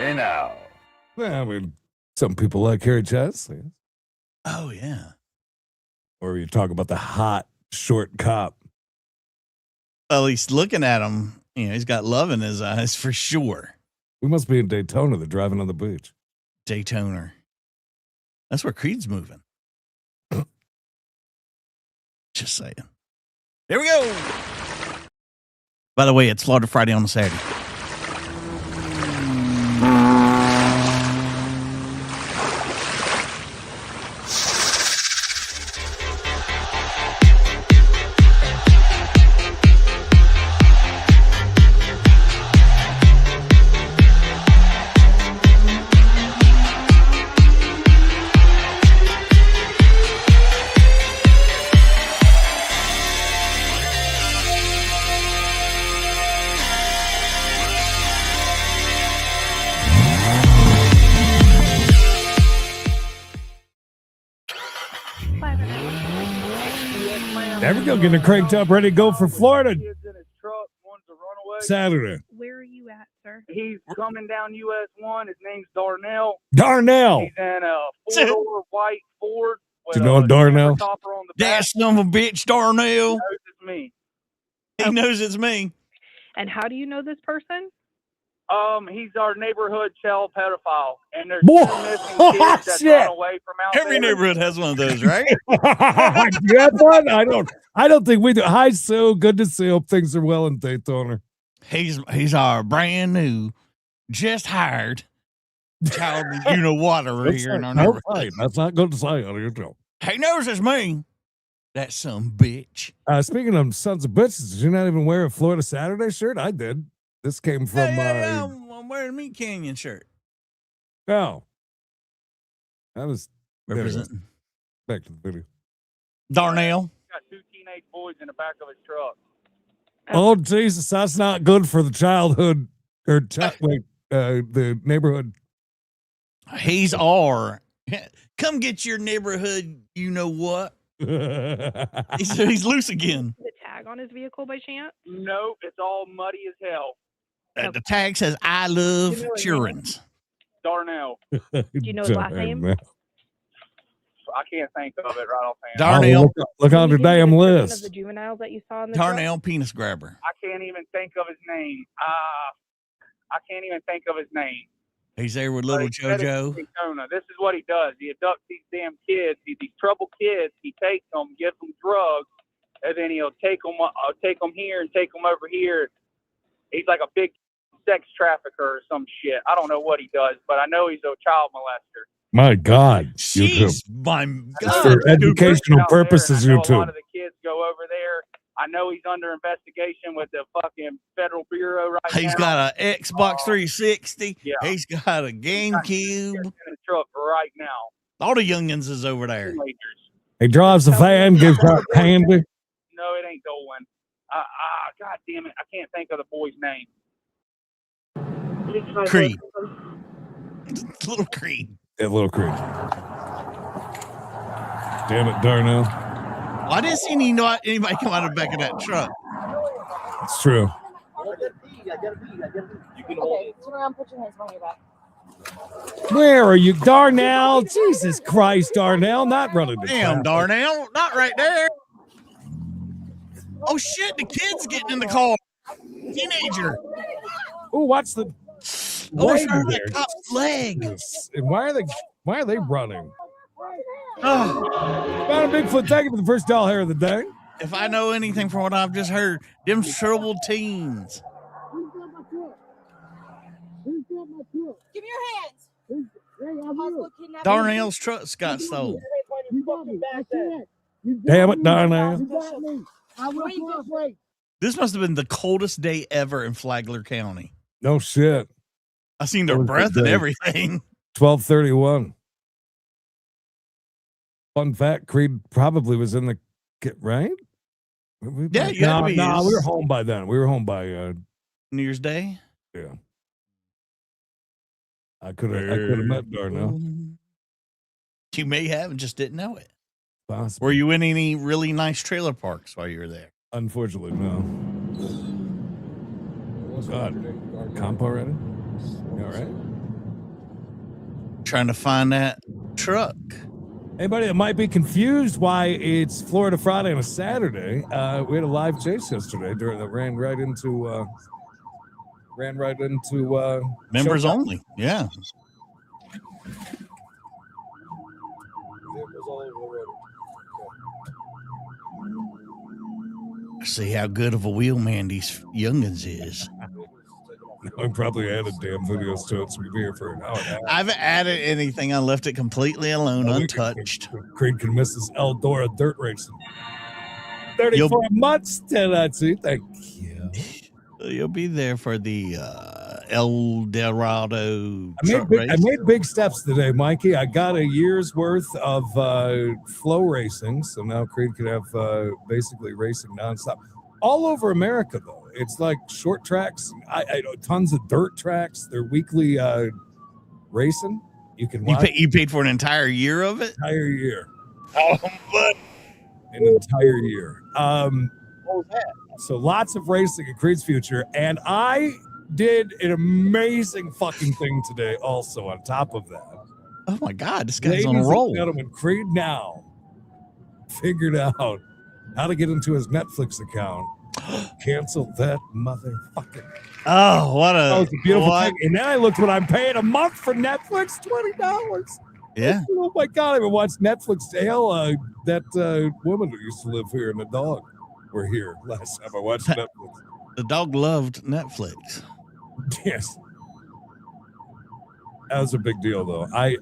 Hey, now. Well, I mean, some people like hairy chests. Yes. Oh, yeah. Or you talk about the hot, short cop. Well, at least looking at him, he's got love in his eyes for sure. We must be in Daytona. They're driving on the beach. Daytona. That's where Creed's moving. Just saying. Here we go. By the way, it's Florida Friday on a Saturday. There we go, getting it cranked up, ready to go for Florida. Saturday. Where are you at, sir? He's coming down US 1. His name's Darnell. Darnell. He's in a four-door white Ford. Do you know Darnell? That son of a bitch, Darnell. He knows it's me. He knows it's me. And how do you know this person? He's our neighborhood child pedophile, and there's Boy. two missing kids that run away from out Every there. neighborhood has one of those, right? You have one? I don't think we do. Hi, Sue. Good to see you. Hope things are well in Daytona. He's our brand new, just hired child, what over here in our neighborhood. Right. That's not good to say on your show. He knows it's me. That some bitch. Speaking of sons of bitches, did you not even wear a Florida Saturday shirt? I did. This came from I'm wearing a Meat Canyon shirt. Oh. That was Representing. Back to the video. Darnell. Got two teenage boys in the back of his truck. Oh, Jesus, that's not good for the childhood or the neighborhood. He's our. Come get your neighborhood, you know what? He's loose again. The tag on his vehicle by chance? No, it's all muddy as hell. The tag says, I love children's. Darnell. Do you know his last name? I can't think of it right offhand. Darnell. Look on the damn list. Of the juveniles that you saw in the Darnell penis grabber. I can't even think of his name. I can't even think of his name. He's there with little JoJo. This is what he does. He abducts these damn kids, these troubled kids. He takes them, gives them drugs, and then he'll take them here and take them over here. He's like a big sex trafficker or some shit. I don't know what he does, but I know he's a child molester. My God. Jeez, my God. For educational purposes, A you lot too. of the kids go over there. I know he's under investigation with the fucking federal bureau right now. He's got an Xbox 360. Yeah. He's got a GameCube. In the truck right now. All the youngins is over there. Teenagers. He drives the fan, gives out candy. No, it ain't Dolan. God damn it. I can't think of the boy's name. Creed. Little Creed. Yeah, little Creed. Damn it, Darnell. Well, I didn't see anybody come out of the back of that truck. It's true. You can hold it. Turn around, put your hands behind your back. Where are you, Darnell? Jesus Christ, Darnell. Not running the Damn, track. Darnell. Not right there. Oh, shit. The kid's getting in the car. Teenager. Oh, watch the Oh, leg it's hurt there. that cop's leg. And why are they running? Oh, Found a Bigfoot. Thank you for the first doll hair of the day. if I know anything from what I've just heard, them troubled teens. Give me your hands. Darnell's truck's got stolen. Damn it, Darnell. This must have been the coldest day ever in Flagler County. No shit. I seen their Coldest breath and day. everything. 12:31. Fun fact, Creed probably was in the right? Yeah, you had to be. No, we were home by then. We were home by New Year's Day. yeah. I could have met Darnell. You may have and just didn't know it. Possible. Were you in any really nice trailer parks while you were there? Unfortunately, no. Oh God. Comp already? You all right? trying to find that truck. Anybody that might be confused why it's Florida Friday on a Saturday, we had a live chase yesterday during that ran right into Members showtime. only. Yeah. See how good of a wheelman these youngins is. I probably added damn videos to it, so we'll be here for an hour and a half. I haven't added anything. I left it completely alone, untouched. Creed can miss his Eldora dirt racing. 34 months till I see. Thank you. You'll be there for the El Dorado I truck race. made big steps today, Mikey. I got a year's worth of flow racing, so now Creed could have basically racing nonstop. All over America, though. It's like short tracks. I know tons of dirt tracks. They're weekly racing. You can watch. You paid for an entire year of it? Entire year. Oh, but An entire year. what was that? So lots of racing in Creed's future. And I did an amazing fucking thing today also on top of that. Oh, my God. This guy's Ladies on a roll. and gentlemen, Creed now figured out how to get into his Netflix account. Cancel that motherfucker. Oh, what That a was a beautiful thing. And then I looked what I'm paying a month for Netflix, $20. Yeah. Oh my God, I haven't watched Netflix. Hell, that woman who used to live here and the dog were here last time I watched Netflix. The dog loved Netflix. Yes. That was a big deal, though. I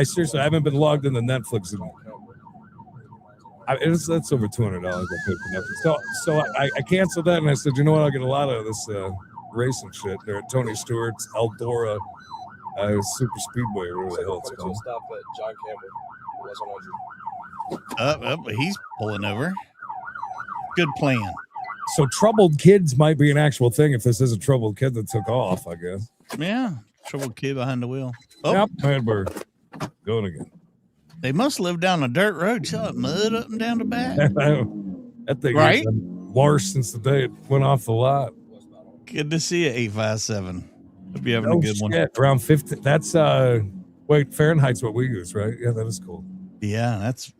seriously, I haven't been logged into Netflix. That's over $200 I paid for Netflix. So I canceled that and I said, you know what? I'll get a lot of this racing shit. They're at Tony Stewart's Eldora Super Speedway, or whatever the hell it's called. Stop at John Campbell. Up, he's pulling over. Good plan. So troubled kids might be an actual thing if this is a troubled kid that took off, I guess. Yeah. Troubled kid behind the wheel. Oh, Yep, Madbird. Going again. they must live down a dirt road. Saw it mud up and down the back. That thing Right? has been worse since the day it went off the lot. Good to see you, 857. Hope you're having Oh, a good one. shit. Around 50. That's wait, Fahrenheit's what we use, right? Yeah, that is cool. Yeah, that's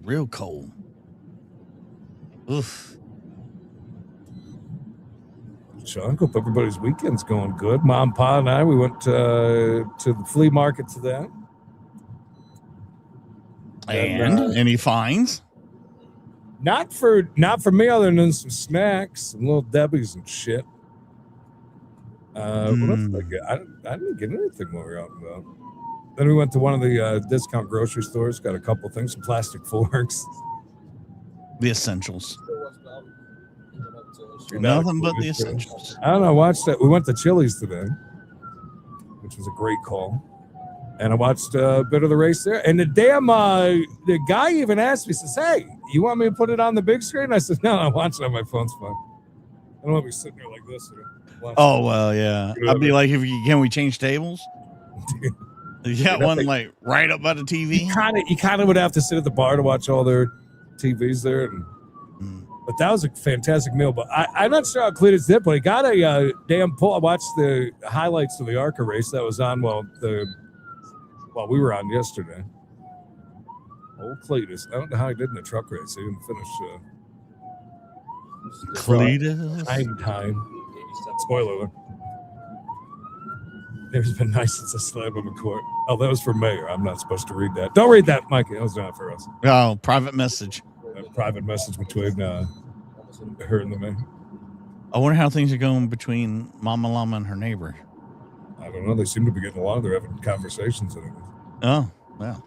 real cold. Oof. Sean, hope everybody's weekend's going good. Mom, Pa, and I, we went to the flea market today. And any fines? Not for me, other than some snacks, some little Debbie's and shit. What else did I get? I didn't get anything while we were out and about. Then we went to one of the discount grocery stores, got a couple things, some plastic forks. The essentials. You're Nothing not but the included. essentials. I don't know. I watched that. We went to Chili's today, which was a great call. And I watched a bit of the race there. And the damn, the guy even asked me, says, hey, you want me to put it on the big screen? I said, no, I'm watching it on my phone's fine. I don't want to be sitting there like this. Oh, well, yeah. I'd be like, can we change tables? You got one like right up by the TV? You kind of would have to sit at the bar to watch all their TVs there. But that was a fantastic meal. But I'm not sure how Cletus did, but he got a damn pull. I watched the highlights of the ARCA race that was on while we were on yesterday. Old Cletus. I don't know how he did in the truck race. He didn't finish. Cletus? Time. Spoiler alert. It's been nice since I slammed him in court. Oh, that was for mayor. I'm not supposed to read that. Don't read that, Mikey. That was not for us. Oh, private message. A private message between her and the mayor. I wonder how things are going between Mama Llama and her neighbor. I don't know. They seem to be getting along. They're having conversations. Oh, well.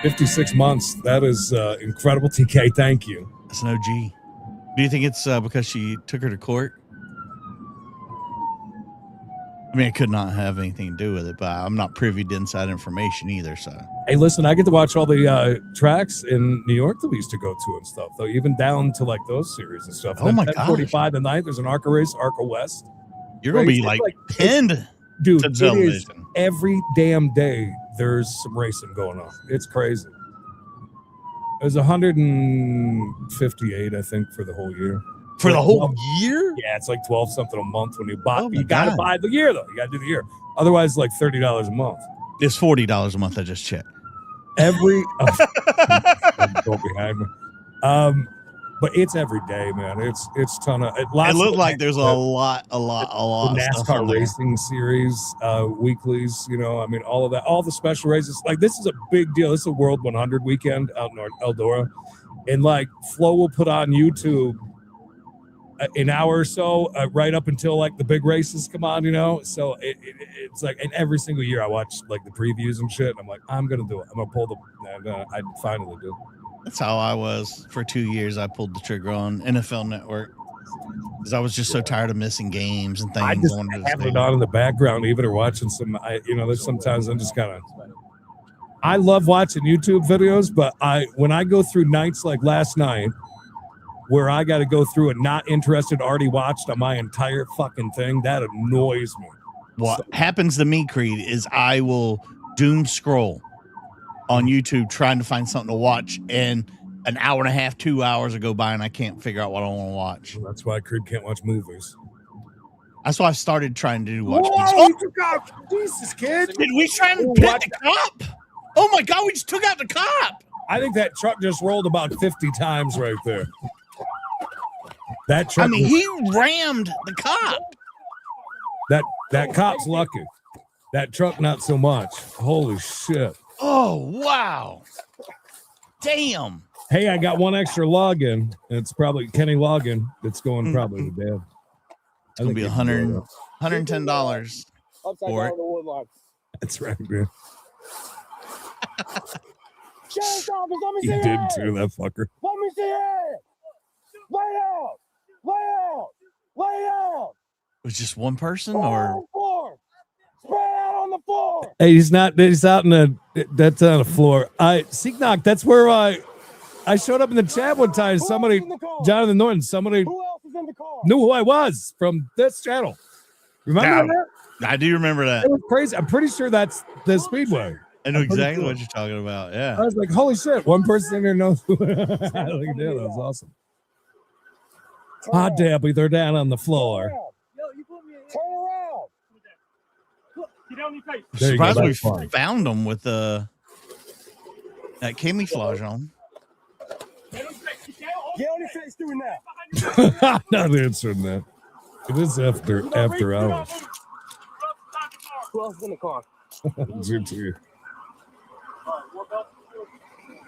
56 months. That is incredible, TK. Thank you. That's an OG. Do you think it's because she took her to court? I mean, it could not have anything to do with it, but I'm not privy to inside information either. So, hey, listen, I get to watch all the tracks in New York that we used to go to and stuff, though, even down to like those series and stuff. Oh, my God. 10:45 tonight, there's an ARCA race, ARCA West. You're going to be like pinned dude, to it is television. every damn day there's some racing going on. It's crazy. It was 158, I think, for the whole year. For the whole year? Yeah, it's like 12 something a month when you buy. Oh my you got to God. buy the year though. You got to do the year. Otherwise, like $30 a month. It's $40 a month. I just checked. Every go behind me. But it's every day, man. It's ton of. It looks like there's a lot the of stuff NASCAR on there. racing series, weeklies. You know, I mean, all of that, all the special races. Like this is a big deal. This is a World 100 weekend out in Eldora, and like Flo will put on YouTube an hour or so, right up until like the big races come on. You know, so it's like, and every single year I watch like the previews and shit. And I'm like, I'm gonna do it. I'm gonna pull the. And I finally do. That's how I was for 2 years. I pulled the trigger on NFL Network because I was just so tired of missing games and things. I just have it on in the background, even or watching some. There's sometimes I'm just kind of. I love watching YouTube videos, but when I go through nights like last night, where I got to go through and not interested, already watched on my entire fucking thing, that annoys me. What happens to me, Creed, is I will doom scroll on YouTube trying to find something to watch, and an hour and a half, 2 hours will go by, and I can't figure out what I want to watch. Well, that's why Creed can't watch movies. That's why I started trying to watch. Jesus, kid! Did we try and pit the cop? Oh my God, we just took out the cop. I think that truck just rolled about 50 times right there. That truck. I mean, he rammed the cop. That cop's lucky. That truck, not so much. Holy shit. Oh, wow. Damn. Hey, I got one extra login. It's probably Kenny login. It's going probably to Dad. It's going to be $110 for it. That's right, man. Sheriff's office, let me see He it. did too, that fucker. Let me see it. Lay out. Lay out. Lay out. It was just one person, On or the floor. Spread out on the floor. Hey, he's out in that's on the floor. Seeknock, that's where I showed up in the chat one time. Somebody, Jonathan Norton, somebody Who else is in the car? knew who I was from this channel. Remember that? I do remember that. It was crazy. I'm pretty sure that's the Speedway. I know exactly what you're talking about. Yeah. I was like, holy shit, one person in there knows who that was awesome. Hot Debbie, they're down on the floor. Turn around. There you go, Surprised we that's fine. found them with that camouflage on. Get on your face doing that. Not answering that. It is after hours. Who else is in the car? GT.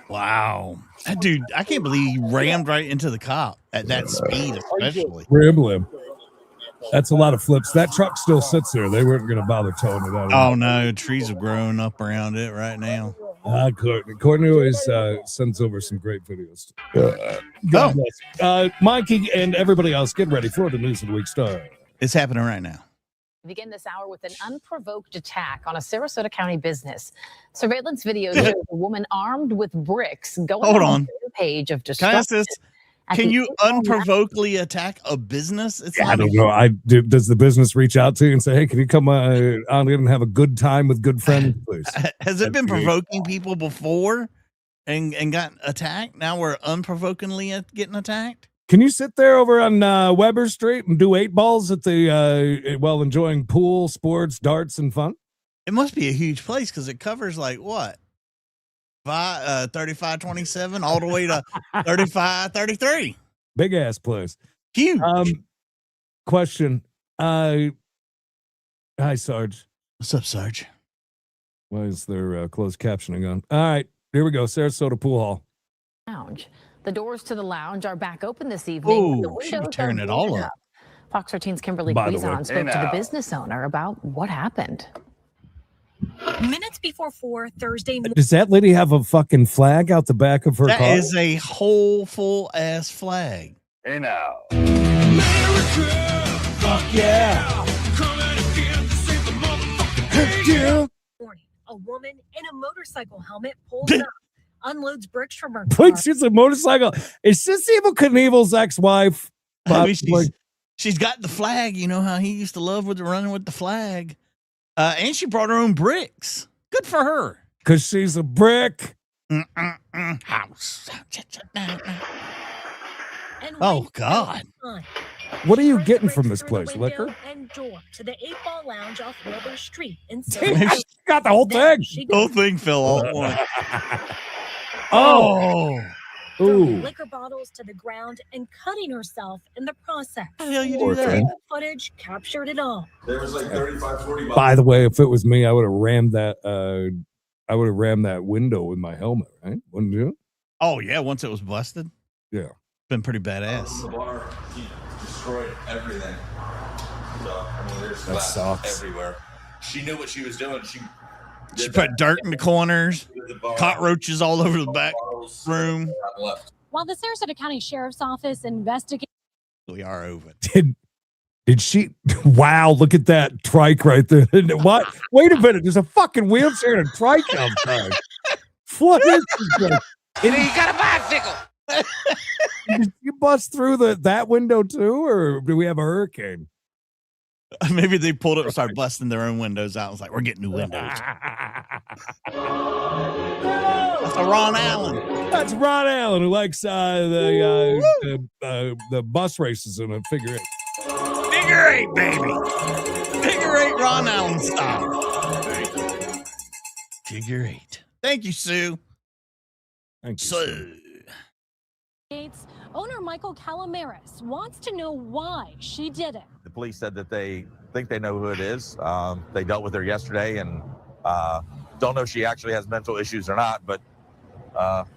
Wow. That dude, I can't believe he rammed right into the cop at that speed, especially. Rambling. That's a lot of flips. That truck still sits there. They weren't going to bother towing it out. Oh, no. Trees have grown up around it right now. Courtney always sends over some great videos. God bless. Mikey and everybody else, get ready for the news of the week star. It's happening right now. Begin this hour with an unprovoked attack on a Sarasota County business. Surveillance video shows a woman armed with bricks going on the page of Can I ask this? destruction. Can you unprovokedly attack a business? It's I don't know. Does the business reach out to you and say, "Hey, can you come on in and have a good time with good friends, please?" Has it been provoking people before and got attacked? Now we're unprovokingly getting attacked. Can you sit there over on Weber Street and do 8 balls at the while enjoying pool, sports, darts, and fun? It must be a huge place because it covers like what? 35-27 all the way to 35-33. Big ass place. Huge. Question. Hi, Sarge. What's up, Sarge? Why is there closed captioning on? All right, here we go. Sarasota Pool Hall. Lounge. The doors to the lounge are back open this evening. The Oh, she was windows are tearing it all boarded up. Fox 13's Kimberly By the way. Guizon spoke to the business owner about what happened. Minutes before 4 Thursday morning. Does that lady have a fucking flag out the back of her That car? is a whole full ass flag. Hey now. Fuck yeah. A woman in a motorcycle helmet pulls up, unloads bricks from her car. Wait, she's a motorcycle. Is this Evel Knievel's ex-wife? I mean, she's got the flag. You know how he used to love running with the flag. And she brought her own bricks. Good for her. Because she's a brick. House. And Oh, when God. What are you Tried to getting break from this through place? the Liquor? window and door to the 8-Ball Lounge off Wilbur Street in Damn, Silver. she got the whole There thing. she The whole goes, thing fell all at once. Oh, throwing ooh. liquor bottles to the ground and cutting herself in the process. How the hell you Poor do that? thing. The footage captured it all. There was like 35, 40 bucks. By the way, if it was me, I would have rammed that. I would have rammed that window with my helmet. Right? Wouldn't you? Oh yeah, once it was busted. Yeah. Been pretty badass. The bar, he destroyed everything. So, I mean, there's That glass sucks. everywhere. She knew what she was doing. She Put dirt in the corners, the bar, cockroaches all over the back bottles, room. on the left. While the Sarasota County Sheriff's Office investigates We are over. Did she? Wow! Look at that trike right there. What? Wait a minute. There's a fucking wheelchair and a trike outside. What is this? And then you got a bicycle. Did you bust through that window too, or do we have a hurricane? Maybe they pulled up and started busting their own windows out. I was like, we're getting new windows. That's a Ron Allen. That's Ron Allen, who likes the bus races in a figure eight. Figure eight, baby. Figure eight Ron Allen style. Figure eight. Thank you, Sue. Thank you. Sue. owner Michael Calamaris wants to know why she did it. The police said that they think they know who it is. They dealt with her yesterday and don't know if she actually has mental issues or not, but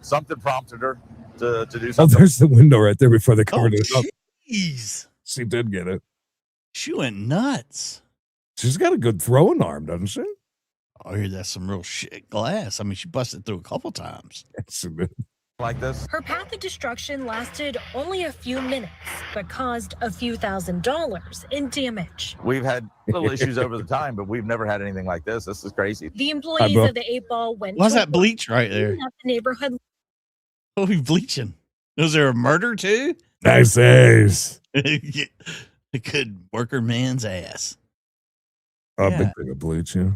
something prompted her to do Oh, something. there's the window right there before they covered it up. Jeez. She did get it. She went nuts. She's got a good throwing arm, doesn't she? Oh, here, that's some real shit glass. I mean, she busted through a couple times. Like this. Her path of destruction lasted only a few minutes, but caused a few $1,000s in damage. We've had little issues over the time, but we've never had anything like this. This is crazy. The employees of the 8-Ball went Why's to that bleach right there? clean up the neighborhood. Oh, he's bleaching. Was there a murder too? Nice ace. It could worker man's ass. A Yeah. big thing of bleach, yeah.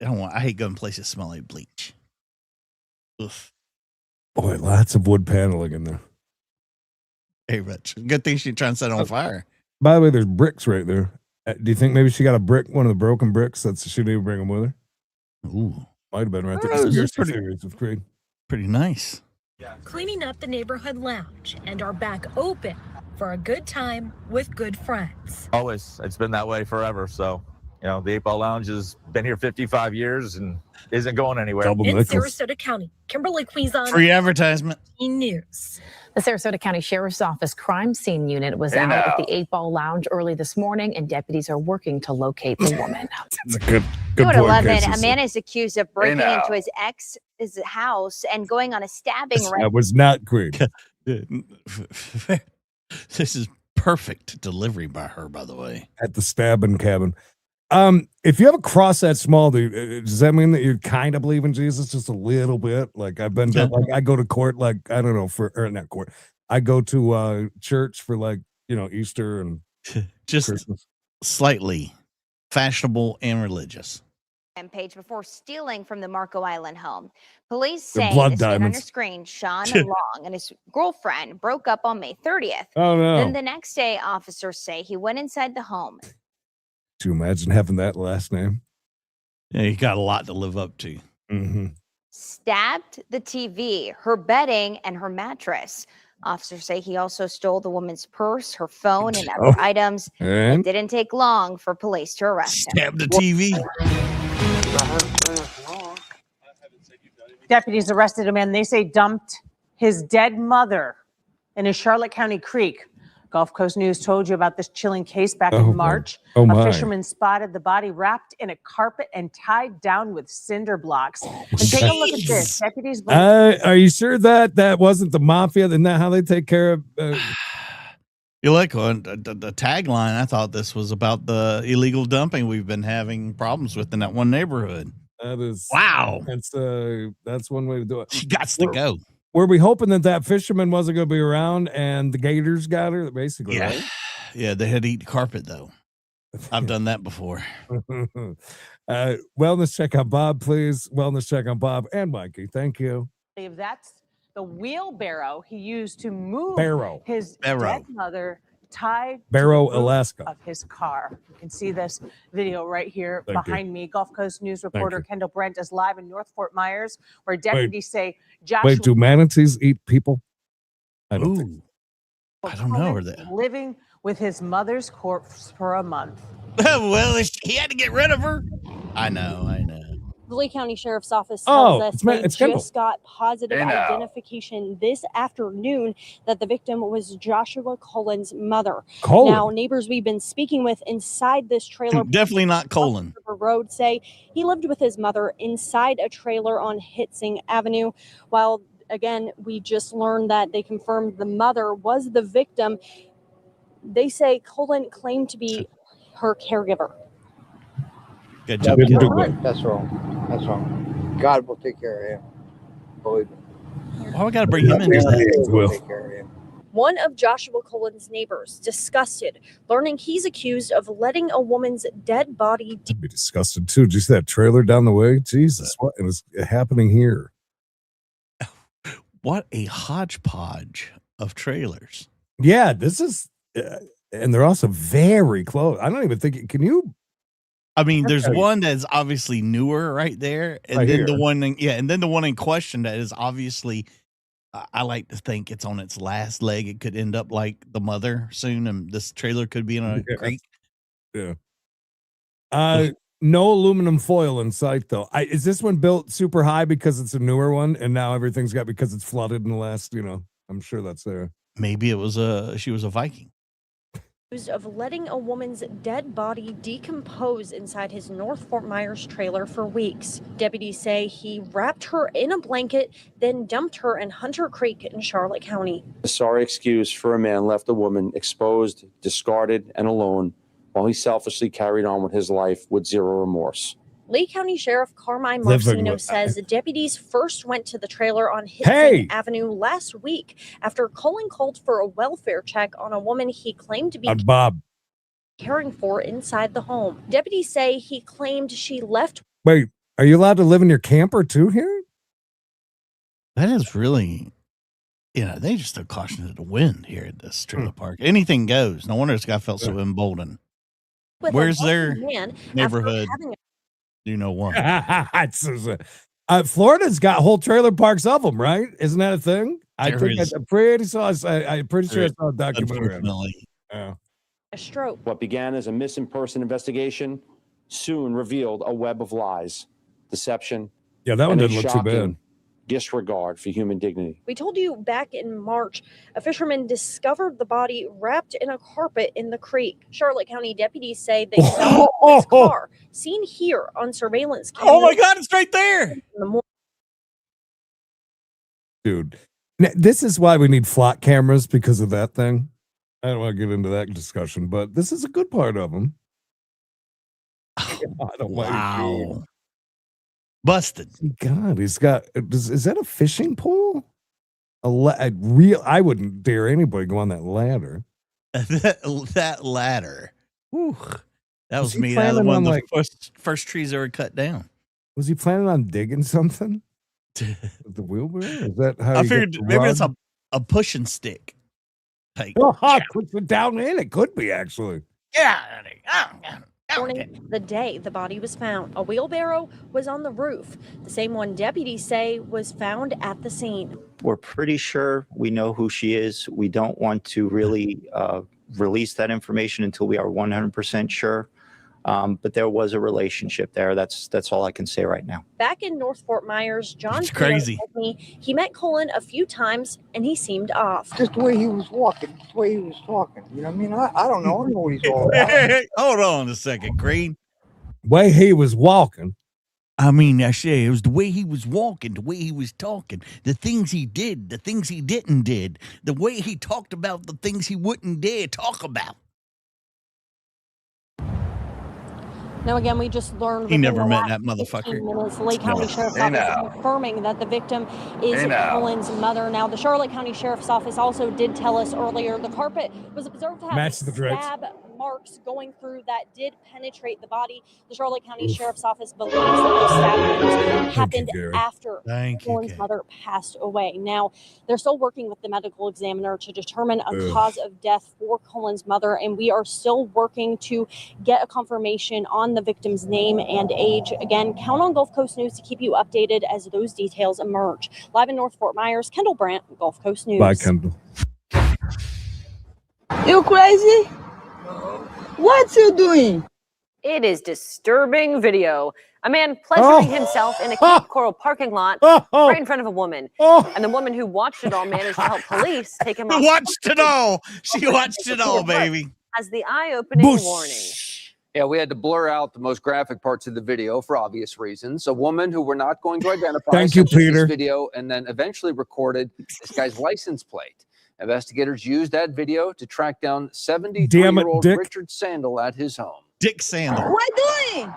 I hate going places that smell like bleach. Oof. Boy, lots of wood paneling in there. Hey, Rich. Good thing she trying to set it on fire. By the way, there's bricks right there. Do you think maybe she got a brick, one of the broken bricks that she didn't even bring them with her? Ooh. Might have been right there. Oh, this is Conspiracy theories of Creed. Pretty nice. Cleaning up the neighborhood lounge and are back open for a good time with good friends. Always. It's been that way forever. So, you know, the 8-Ball Lounge has been here 55 years and isn't going anywhere. Double In nickels. Sarasota County, Kimberly Queezon, Free advertisement. News. The Sarasota County Sheriff's Office crime scene unit was out at the 8-Ball Lounge early this morning, and deputies are working to locate the woman. That's a good You would point, 11. Casey. A man is accused of breaking into his ex's house and going on a stabbing That rampage. was not Creed. This is perfect delivery by her, by the way. At the stabbing cabin. If you have a cross that small, does that mean that you kind of believe in Jesus just a little bit? Like I've been to, like I go to court, like I don't know or not court. I go to church for like Easter and Just Christmas. slightly fashionable and religious. Rampage before stealing from the Marco Island home. Police They're say blood this man on your diamonds. screen, Sean Long, and his girlfriend broke up on May 30th. Oh no! Then the next day, officers say he went inside the home. Do you imagine having that last name? Yeah, you got a lot to live up to. Mm-hmm. Stabbed the TV, her bedding, and her mattress. Officers say he also stole the woman's purse, her phone, and other items. It And didn't take long for police to arrest him. Stab the TV. Deputies arrested a man they say dumped his dead mother in a Charlotte County creek. Gulf Coast News told you about this chilling case back Oh, in my. March. Oh, A my. fisherman spotted the body wrapped in a carpet and tied down with cinder blocks. And take a look at this. Deputies believe are you sure that wasn't the mafia? Isn't that how they take care of? You like the tagline? I thought this was about the illegal dumping we've been having problems with in that one neighborhood. That is Wow. That's one way to do it. She got to go. Were we hoping that fisherman wasn't going to be around and the gators got her? Basically, Yeah. right? Yeah, they had to eat carpet though. I've done that before. Wellness check on Bob, please. Wellness check on Bob and Mikey. Thank you. that's the wheelbarrow he used to move Barrow. his Barrow. dead mother tied Barrow, to the roof Alaska. of his car. You can see this video right here Thank behind me. Gulf Coast News reporter you. Kendall Brent is live in North Fort Myers, where deputies say Joshua Wait, do manatees eat people? I don't think. I don't know. living with his mother's corpse for a month. Well, he had to get rid of her. I know. The Lee County Sheriff's Office tells us they it's Kendall. just got positive identification this afternoon that the victim was Joshua Cullen's mother. Cullen? Now, neighbors we've been speaking with inside this trailer Definitely not Cullen. Road say he lived with his mother inside a trailer on Hitzing Avenue. While, again, we just learned that they confirmed the mother was the victim. They say Cullen claimed to be her caregiver. Good job. That's wrong. That's wrong. God will take care of him. Believe me. Why we got to bring him into that? Will. Take care of him. One of Joshua Cullen's neighbors disgusted, learning he's accused of letting a woman's dead body. I'd be disgusted too. Did you see that trailer down the way? Jesus, what is happening here? What a hodgepodge of trailers. Yeah, this is, and they're also very close. I don't even think, can you? I mean, there's one that's obviously newer right there, and right then here. the one in question that is obviously, I like to think it's on its last leg. It could end up like the mother soon, and this trailer could be in a creek. Yeah. No aluminum foil in sight though. Is this one built super high because it's a newer one, and now everything's got because it's flooded in the last? I'm sure that's there. Maybe it was she was a Viking. Of letting a woman's dead body decompose inside his North Fort Myers trailer for weeks. Deputies say he wrapped her in a blanket, then dumped her in Hunter Creek in Charlotte County. A sorry excuse for a man left a woman exposed, discarded, and alone while he selfishly carried on with his life with zero remorse. Lee County Sheriff Carmine Marcino says the deputies first went to the trailer on Hitzing Hey! Avenue last week after Cullen called for a welfare check on a woman he claimed to be Bob. caring for inside the home. Deputies say he claimed she left. Wait, are you allowed to live in your camper too here? That is really, they just took caution to the wind here at this trailer park. Anything goes. No wonder this guy felt so emboldened. with a Where's wealthy their man after neighborhood? having a You know what? Florida's got whole trailer parks of them, right? Isn't that a thing? There is. I'm pretty sure I saw a documentary. Unfortunately. Yeah. a stroke. What began as a missing person investigation soon revealed a web of lies, deception, Yeah, that one and a didn't look too bad. shocking disregard for human dignity. We told you back in March, a fisherman discovered the body wrapped in a carpet in the creek. Charlotte County deputies say they found his car, seen here on surveillance cameras. Oh my God, it's right there. In the morning. Dude, this is why we need flock cameras because of that thing. I don't want to get into that discussion, but this is a good part of them. Wow. Busted. God, he's got, is that a fishing pole? I wouldn't dare anybody go on that ladder. that ladder. Whew. That was he me. That was planning one on, of the first trees ever cut down. Was he planning on digging something? With the wheelbarrow? Is that how I you figured get the maybe rod? it's a pushing stick. Like, Puts it down in. It could be actually. Yeah. Morning, the day the body was found, a wheelbarrow was on the roof, the same one deputies say was found at the scene. We're pretty sure we know who she is. We don't want to really release that information until we are 100% sure. But there was a relationship there. That's all I can say right now. Back in North Fort Myers, John It's crazy. told me he met Cullen a few times and he seemed off. Just the way he was walking, the way he was talking. You know what I mean? I don't know. I don't know what he's all about. Hold on a second, Green. Way he was walking. I mean, I say it was the way he was walking, the way he was talking, the things he did, the things he didn't did, the way he talked about the things he wouldn't dare talk about. Now, again, we just learned He within never the met last that motherfucker. 15 minutes, the Lake County No. Sheriff's Hey, Office now. confirming that the victim is Hey, now. Cullen's mother. Now, the Charlotte County Sheriff's Office also did tell us earlier the carpet was observed to have Match a the drapes. stab marks going through that did penetrate the body. The Charlotte County Sheriff's Office believes that those stab wounds happened after Colin's mother passed away. Now, they're still working with the medical examiner to determine a cause of death for Colin's mother, and we are still working to get a confirmation on the victim's name and age. Again, count on Gulf Coast News to keep you updated as those details emerge. Live in North Fort Myers, Kendall Brandt, Gulf Coast News. Bye, Kendall. You crazy? What you doing? It is disturbing video. A man pleasuring himself in a Cape Coral parking lot right in front of a woman. And the woman who watched it all managed to help police take him off. Watched it all. She watched it all, baby. As the eye-opening warning. Yeah, we had to blur out the most graphic parts of the video for obvious reasons. A woman who we're not going to identify Thank you, sent us Peter. this video and then eventually recorded this guy's license plate. Investigators used that video to track down 73-year-old Dick. Richard Sandel at his home. Dick Sandel. What doing?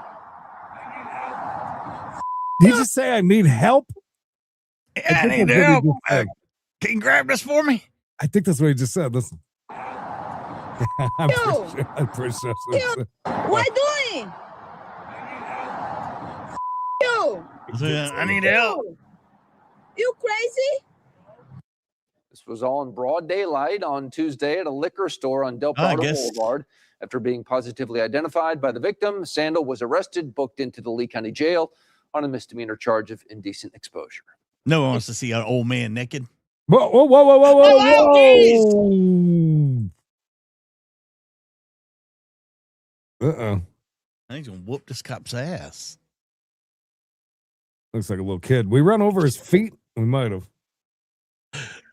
Did you just say I need help? Yeah, I need help. Can you grab this for me? I think that's what he just said. Listen. I'm pretty sure. What doing? You. I need help. You crazy? This was all in broad daylight on Tuesday at a liquor store on Del Prado Boulevard. After being positively identified by the victim, Sandel was arrested, booked into the Lee County Jail on a misdemeanor charge of indecent exposure. No one wants to see an old man naked. Whoa, whoa, whoa, whoa, whoa, whoa, whoa. Uh-oh. I think he's going to whoop this cop's ass. Looks like a little kid. We run over his feet? We might have.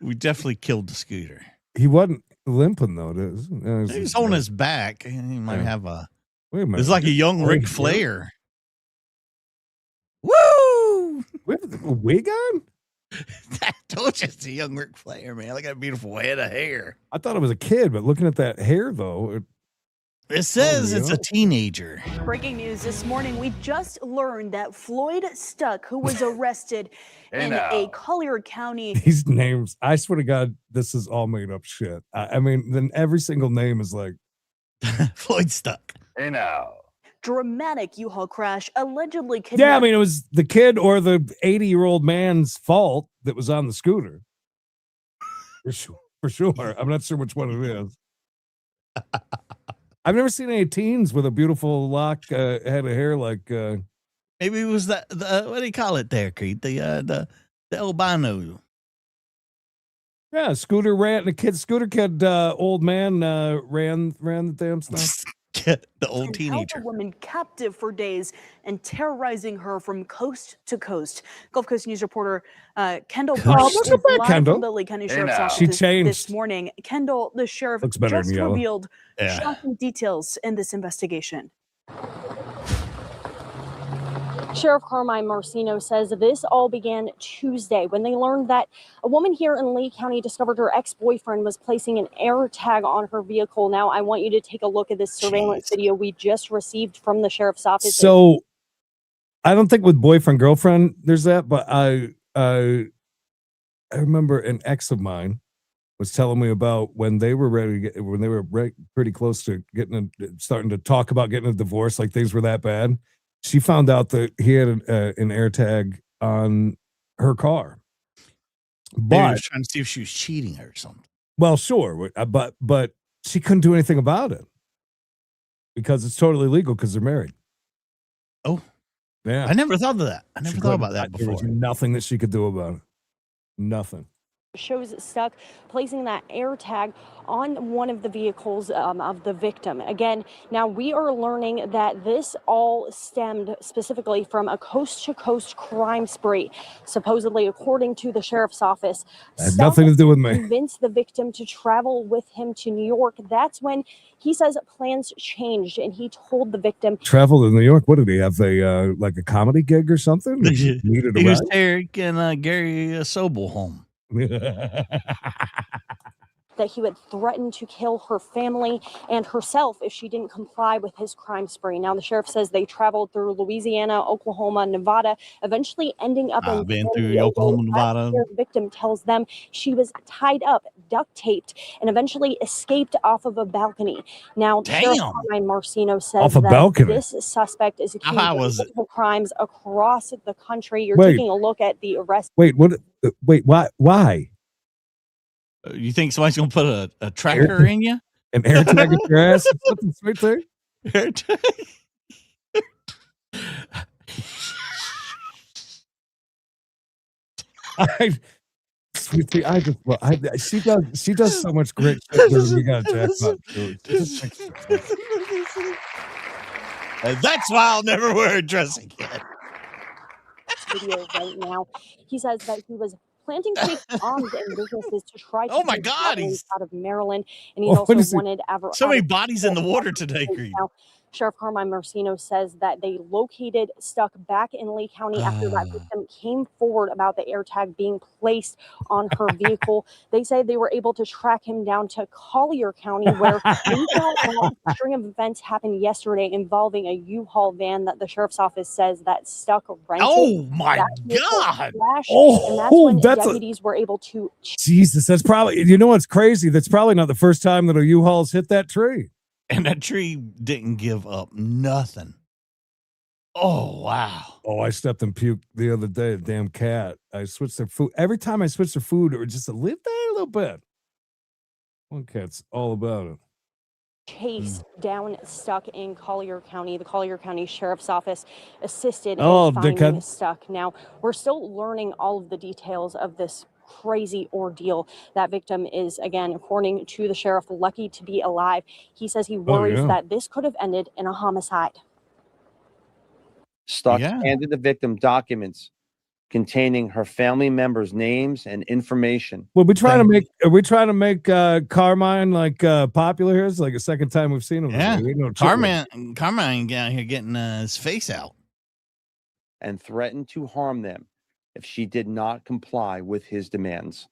We definitely killed the scooter. He wasn't limping, though. He was on his back. He might have a... Wait a minute. It's like a young Ric Flair. Woo! With a wig on? I told you it's a young Ric Flair, man. Look at that beautiful head of hair. I thought it was a kid, but looking at that hair, though... It says it's a teenager. Breaking news this morning, we just learned that Floyd Stuck, who was arrested in a Collier County. These names, I swear to God, this is all made up shit. I mean, then every single name is like... Floyd Stuck. Hey now. Dramatic U-Haul crash allegedly kidnapped. Yeah, I mean, it was the kid or the 80-year-old man's fault that was on the scooter. For sure. I'm not sure which one it is. I've never seen any teens with a beautiful lock head of hair like. Maybe it was the what do you call it there, Creed? The albino. Yeah, scooter ran. The scooter kid, old man ran the damn stuff. The old teenager. Held a woman captive for days and terrorizing her from coast to coast. Gulf Coast News reporter Kendall Brandt is live from the Lee County Sheriff's Office She changed this morning. Kendall, the sheriff, looks better just in yellow. revealed shocking details in this investigation. Sheriff Carmine Marcino says this all began Tuesday when they learned that a woman here in Lee County discovered her ex-boyfriend was placing an air tag on her vehicle. Now, I want you to take a look at this surveillance video we just received from the sheriff's office. So, I don't think with boyfriend girlfriend there's that, but I remember an ex of mine was telling me about when they were pretty close to starting to talk about getting a divorce, like things were that bad. She found out that he had an air tag on her car. Maybe But he was trying to see if she was cheating or something. well, sure, but she couldn't do anything about it because it's totally legal because they're married. Oh, yeah. I never thought of that. I never thought about that There was before. nothing that she could do about it. Nothing. Shows Stuck placing that air tag on one of the vehicles of the victim. Again, now we are learning that this all stemmed specifically from a coast-to-coast crime spree. Supposedly, according to the sheriff's office, Had nothing to do with me. convinced the victim to travel with him to New York. That's when he says plans changed, and he told the victim Travel to New York. What did he have? Like a comedy gig or something? Needed a He was ride? taking Gary Sobel home. that he would threaten to kill her family and herself if she didn't comply with his crime spree. Now, the sheriff says they traveled through Louisiana, Oklahoma, Nevada, eventually ending up in Been San through Diego. Oklahoma, That's Nevada. where the victim tells them she was tied up, duct taped, and eventually escaped off of a balcony. Now, Sheriff Damn. Carmine Marcino says Off a that balcony. this suspect is accused high of was it? multiple crimes across the country. You're Wait. taking a look at the arrest. Wait, what? Wait, why? You think somebody's gonna put a tracker in you? An air tag in your ass? Something sweet there? Air tag? Sweetie, she does so much great shit that we got jackpot. That's why I'll never wear a dress again. Video right now. He says that he was planting fake bombs in businesses to try to Oh my get God, veterans he's out of Maryland, and he Oh, what also is he- wanted so many bodies in the water today, Creed. Now, Sheriff Carmine Marcino says that they located Stuck back in Lee County after that victim came forward about the AirTag being placed on her vehicle. They say they were able to track him down to Collier County, where we found out a string of events happened yesterday involving a U-Haul van that the sheriff's office says that Stuck rented. Oh my That vehicle God. crashed, Oh, and that's when that's a- deputies were able to Jesus, that's probably, you know what's crazy? That's probably not the first time that a U-Haul's hit that tree. And that tree didn't give up nothing. Oh wow. Oh, I stepped in puke the other day, a damn cat. I switched their food. Every time I switched their food, it was just a little bit. One cat's all about it. chase down Stuck in Collier County. The Collier County Sheriff's Office assisted Oh, in finding dickhead. Stuck. Now, we're still learning all of the details of this crazy ordeal. That victim is, again, according to the sheriff, lucky to be alive. He says he worries yeah. that this could have ended in a homicide. Stuck handed the victim documents containing her family members' names and information. Well, are we trying to make Carmine like popular here? It's like a second time we've seen him. Yeah. We know Carmine out here getting his face out. And threatened to harm them if she did not comply with his demands.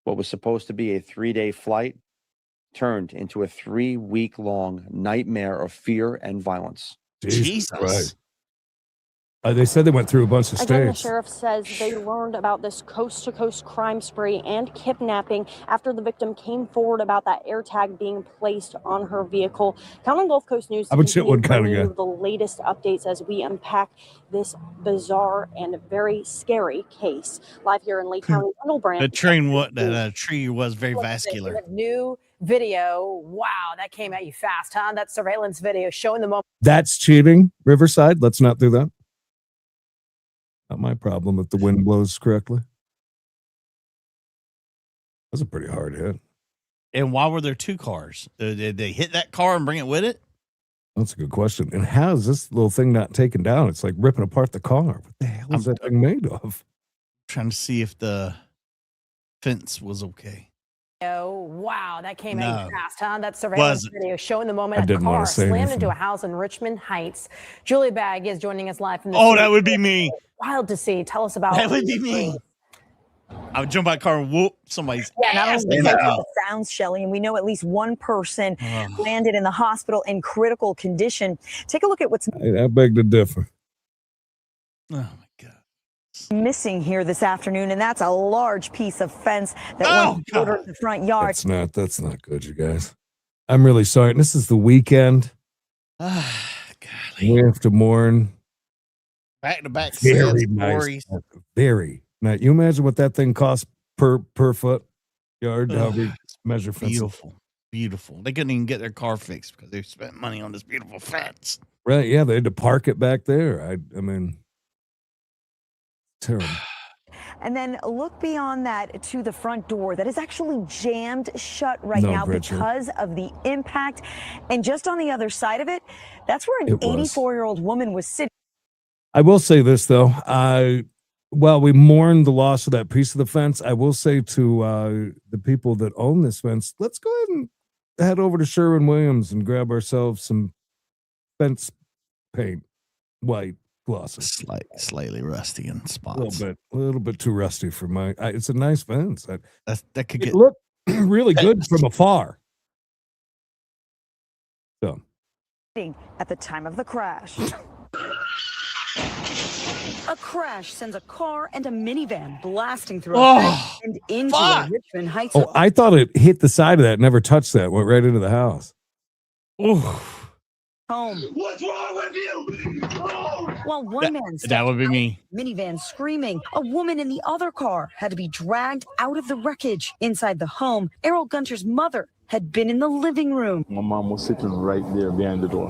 What was supposed to be a 3-day flight turned into a 3-week-long nightmare of fear and violence. Jesus Christ. They said they went through a bunch of Again, the states. sheriff says they learned about this coast-to-coast crime spree and kidnapping after the victim came forward about that AirTag being placed on her vehicle. Count on Gulf Coast News to I'm a shit one continue kind of bringing guy. you the latest updates as we unpack this bizarre and very scary case. Live here in Lake County, Brand. That tree was very vascular. New video. Wow, that came at you fast, huh? That surveillance video showing the moment. That's cheating, Riverside. Let's not do that. Not my problem if the wind blows correctly. That's a pretty hard hit. And why were there two cars? Did they hit that car and bring it with it? That's a good question. And how is this little thing not taken down? It's like ripping apart the car. What the hell is that thing made of? Trying to see if the fence was okay. Oh, wow, that came at No. you fast, huh? That surveillance Wasn't. video showing the I moment a didn't wanna car say slammed anything. into a house in Richmond Heights. Julie Bagg is joining us live from the Oh, city. that would be me. Wild to see. Tell us about That would be me. I would jump out of the car and whoop somebody's Yeah, not ass. only in is that that mouth. sounds, Shelley, and we know at least one person Ugh. landed in the hospital in critical condition. Take a look at what's I beg to differ. Oh, missing here this afternoon, and that's a large piece of fence that once bordered the front yard. That's not good, you guys. I'm really sorry. And this is the weekend. We have to mourn. Back to back Very sad nice. stories. Very. Now, you imagine what that thing costs per foot yard, how we measure fences. Beautiful. Beautiful. They couldn't even get their car fixed because they spent money on this beautiful fence. Right, yeah, they had to park it back there. I mean, terrible. And then look beyond that to the front door that is actually jammed shut right No, now Bridget. because of the impact. And just on the other side of it, that's where an It was. 84-year-old woman was sitting. I will say this, though. While we mourn the loss of that piece of the fence, I will say to the people that own this fence, let's go ahead and head over to Sherwin-Williams and grab ourselves some fence paint, white glossy. Slightly rusty in spots. A little bit too rusty for my. It's a nice fence. That could It get look really good from afar. So at the time of the crash. A crash sends a car and a minivan blasting through a fence and into a Richmond Heights. Oh, I thought it hit the side of that, never touched that, went right into the house. Home. What's wrong with you? While one man That would be me. minivan screaming, a woman in the other car had to be dragged out of the wreckage. Inside the home, Errol Gunter's mother had been in the living room. My mom was sitting right there behind the door.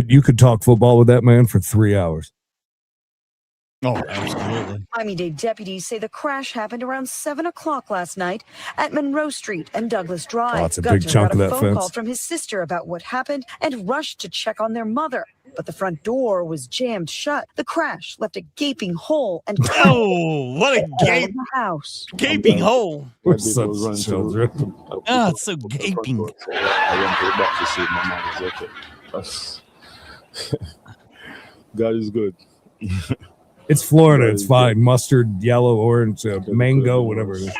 You could talk football with that man for 3 hours. Oh, absolutely. Miami-Dade deputies say the crash happened around 7 o'clock last night at Monroe Street and Douglas Drive. Oh, it's a big chunk got of that phone fence. call from his sister about what happened and rushed to check on their mother. But the front door was jammed shut. The crash left a gaping hole and Oh, what a the house. gaping hole. We're such children. Oh, it's so gaping. I went to the back to see if my mom was okay. God is good. It's Florida. It's fine. Mustard, yellow, orange, mango, whatever it is.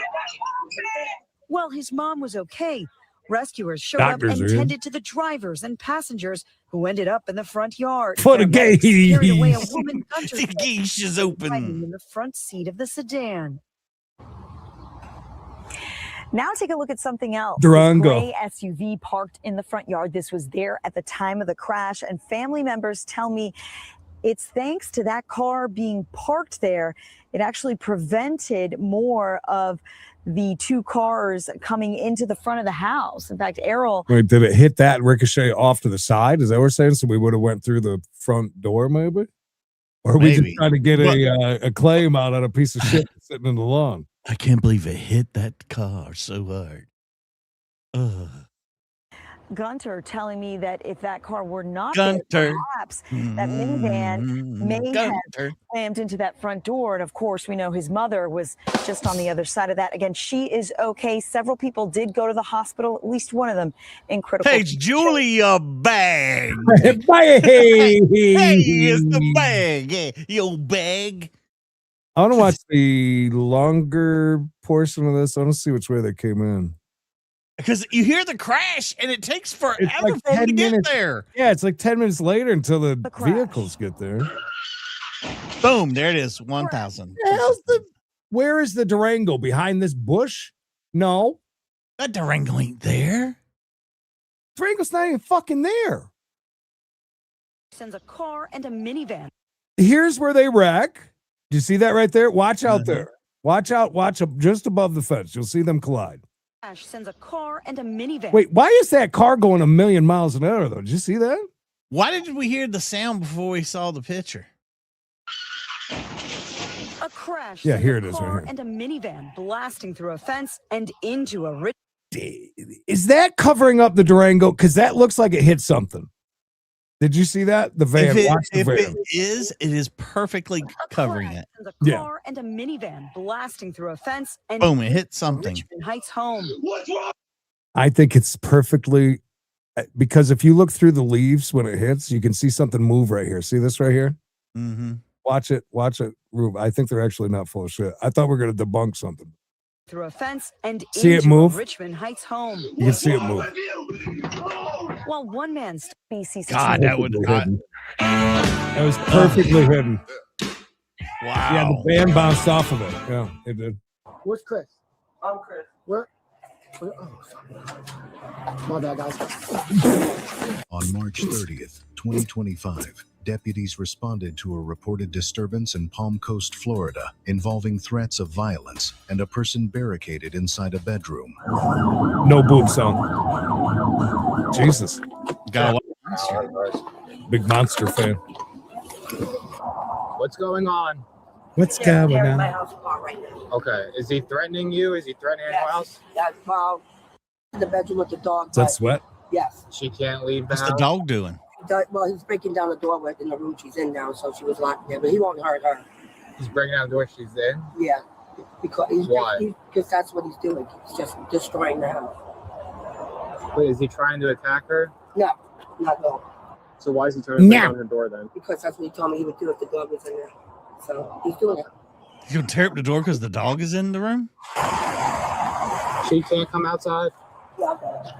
While his mom was okay, rescuers showed Doctors up are and in. tended to the drivers and passengers who ended up in the front yard. For the Their legs carried away a geese. woman Gunter The geese is open. hiding in the front seat of the sedan. Now take a look at something else. Durango. This gray SUV parked in the front yard. This was there at the time of the crash, and family members tell me it's thanks to that car being parked there. It actually prevented more of the two cars coming into the front of the house. In fact, Errol. Wait, did it hit that ricochet off to the side? Is that what we're saying? So we would have went through the front door, maybe? Or we just Maybe. trying to get a claim out on a piece of shit sitting in the lawn. I can't believe it hit that car so hard. Ugh. Gunter telling me that if that car were not Gunter. there, perhaps that minivan may have Gunter. slammed into that front door. And of course, we know his mother was just on the other side of that. Again, she is okay. Several people did go to the hospital, at least one of them in critical Hey, it's Julia Bag. Hey, Hey, it's the bag. Yeah, you old bag. I want to watch the longer portion of this. I want to see which way they came in. Because you hear the crash and it takes forever It's like for them 10 to get minutes. there. Yeah, it's like 10 minutes later until the vehicles get there. Boom, there it is. 1,000. Where is the Durango? Behind this bush? No. That Durango ain't there. Durango's not even fucking there. Sends a car and a minivan. Here's where they wreck. Do you see that right there? Watch out there. Watch out. Watch up just above the fence. You'll see them collide. Crash sends a car and a minivan. Wait, why is that car going 1,000,000 miles an hour, though? Did you see that? Why did we hear the sound before we saw the picture? A crash. Yeah, sends here a it is right car here. and a minivan blasting through a fence and into a rich. Is that covering up the Durango? Because that looks like it hit something. Did you see that? The van. Watch the If van. it is perfectly covering it. Sends a Yeah. car and a minivan blasting through a fence and Boom, it hit into something. Richmond Heights home. I think it's perfectly, because if you look through the leaves when it hits, you can see something move right here. See this right here? Mm-hmm. Watch it, Rube. I think they're actually not full of shit. I thought we were going to debunk something. Through a fence and See it into move? a Richmond Heights home. You can see it move. While one man's BC God, that would. That was perfectly hidden. Wow. Yeah, the van bounced off of it. Yeah, it did. Where's Chris? I'm Chris. Where? Oh, my bad, guys. On March 30th, 2025, deputies responded to a reported disturbance in Palm Coast, Florida, involving threats of violence and a person barricaded inside a bedroom. No boob song. Jesus. Got Big monster fan. What's going on? What's going They're in my on? house car right now. Okay. Is he threatening you? Is he threatening anyone else? That's in the bedroom with the dog. Is that but- sweat? Yes. She can't leave the What's the house. dog doing? Well, he's breaking down the door in the room she's in now, so she was locked there, but he won't hurt her. He's breaking down the door she's in. Yeah. Because Why? because that's what he's doing. He's just destroying the house. Wait, is he trying to attack her? No, not no. So why is he trying to break No. down her door then? Because that's what he told me he would do if the dog was in there. So he's doing it. You gonna tear up the door because the dog is in the room? She can't come outside.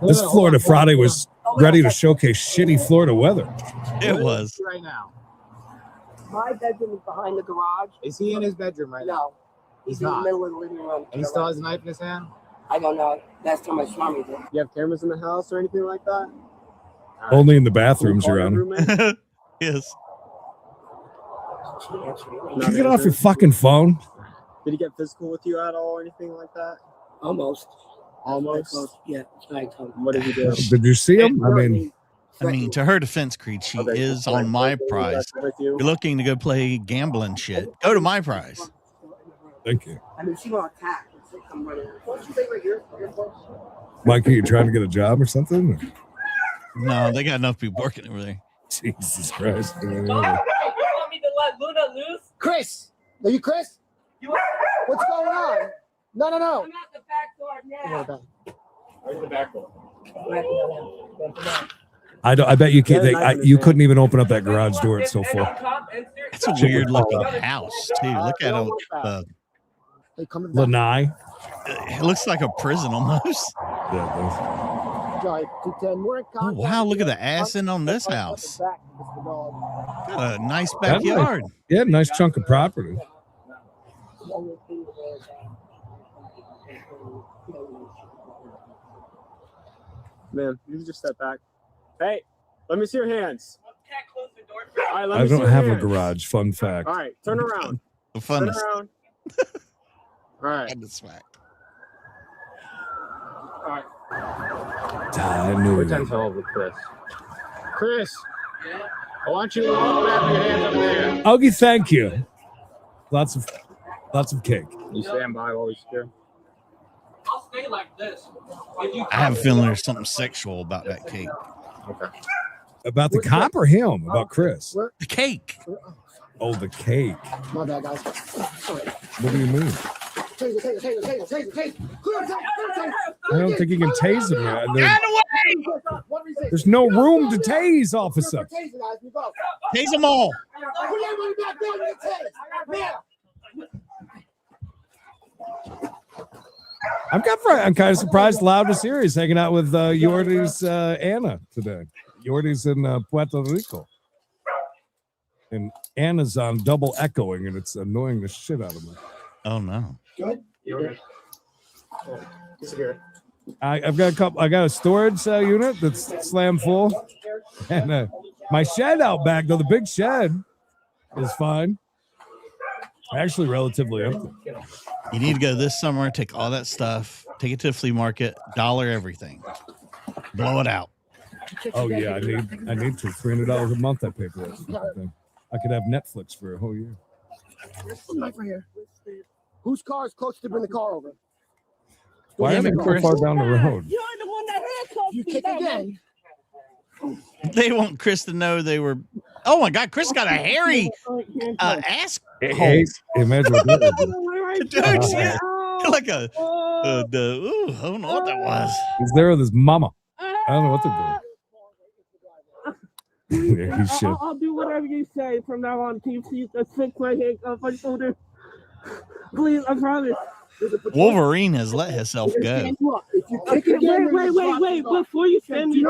This Florida Friday was ready to showcase shitty Florida weather. It was. Right now. My bedroom is behind the garage. Is he in his bedroom right now? No. He's in the middle of the living room. And he still has a knife in his hand? I don't know. Last time I saw me there. You have cameras in the house or anything like that? Only in the bathrooms, Your Honor. Yes. Can you get off your fucking phone? Did he get physical with you at all or anything like that? Almost. Almost? Yeah. What did he do? Did you see him? I mean, to her defense, Creed, she is on My Prize. You're looking to go play gambling shit. Go to My Prize. Thank you. I mean, she got attacked. Come running. Don't you think right here? Mikey, you trying to get a job or something? No, they got enough people working over there. Jesus Christ. You want me to let Luna loose? Chris! Are you Chris? What's going on? No. I'm at the back door now. Where's the back door? I bet you can't. You couldn't even open up that garage door. It's so full. It's a weird looking house, too. Look at it. Lanai. It looks like a prison almost. Yeah, Oh, wow, look at the ass in on this house. Got a nice backyard. Yeah, nice chunk of property. Man, you can just step back. Hey, let me see your hands. All right, let I me see don't your have a hands. garage. Fun fact. All right, turn around. The Turn funnest. around. All right. All right. I knew it. Pretend to hold with Chris. Chris, I want you to wrap your hands up there. Augie, thank you. Lots of cake. You stand by while we secure. I'll stay like this. I have a feeling there's something sexual about that cake. Okay. About the cop or him? About Chris? The cake. Oh, the cake. My bad, guys. What do you mean? Taser. I don't think you can tase him yet. There's no room to tase, officer. Tase them all. I'm kind of surprised Loud is here. He's hanging out with Yordi's Anna today. Yordi's in Puerto Rico. And Anna's on double echoing, and it's annoying the shit out of me. Oh, no. Good. I've got a couple. I got a storage unit that's slam full, and my shed out back though. The big shed is fine. Actually, relatively empty. You need to go this summer, take all that stuff, take it to the flea market, dollar everything, blow it out. Oh yeah, I need to $300 a month. I pay for that thing. I could have Netflix for a whole year. Right here. Whose car is close to bring the car over? Why are they so far down the road? You're the one that handcuffed you. Kick again. They want Chris to know they were. Oh my God, Chris got a hairy ass. Hey, imagine what that would do. Dude, yeah, like a. I don't know what that was. He's there with his mama. I don't know what they're doing. Yeah, he should. I'll do whatever you say from now on. Can you please fix my handcuff on shoulder? Please, I promise. Wolverine has let herself go. Wait. Before you send me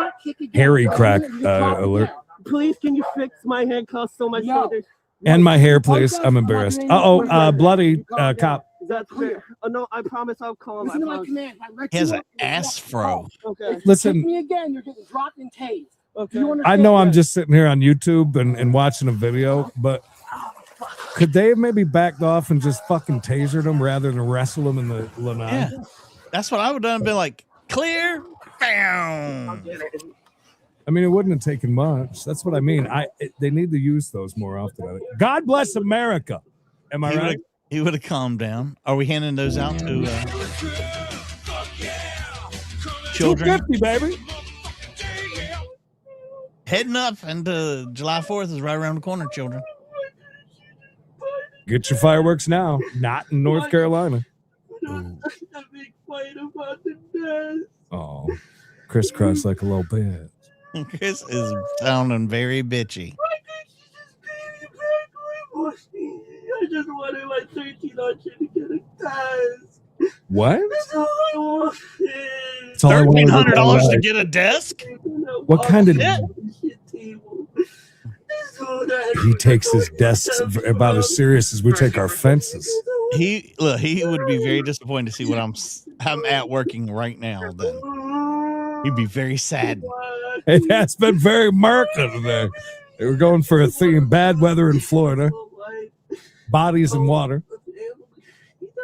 Harry crack alert. please, can you fix my handcuffs on my shoulders? And my hair, please. I'm embarrassed. Bloody cop. That's fair. No, I promise I'll call him. He has an ass fro. Okay. Listen. Kick me again, you're getting dropped and tased. Okay. I know I'm just sitting here on YouTube and watching a video, but could they have maybe backed off and just fucking tasered him rather than wrestle him in the lanai? Yeah, that's what I would have done. Been like, clear, bam. I mean, it wouldn't have taken much. That's what I mean. They need to use those more often. God bless America. Am I right? He would have calmed down. Are we handing those out to children? $250, baby. Heading up into July 4th is right around the corner, children. Get your fireworks now. Not in North Carolina. Oh, crisscross like a little bitch. Chris is sounding very bitchy. I just wanted my 13 to get a test. What? That's all I wanted $1,300 to get a desk? What kind of? He takes his desks about as serious as we take our fences. He would be very disappointed to see what I'm at working right now. Then he'd be very sad. It has been very murky today. They were going for a theme: bad weather in Florida, bodies in water,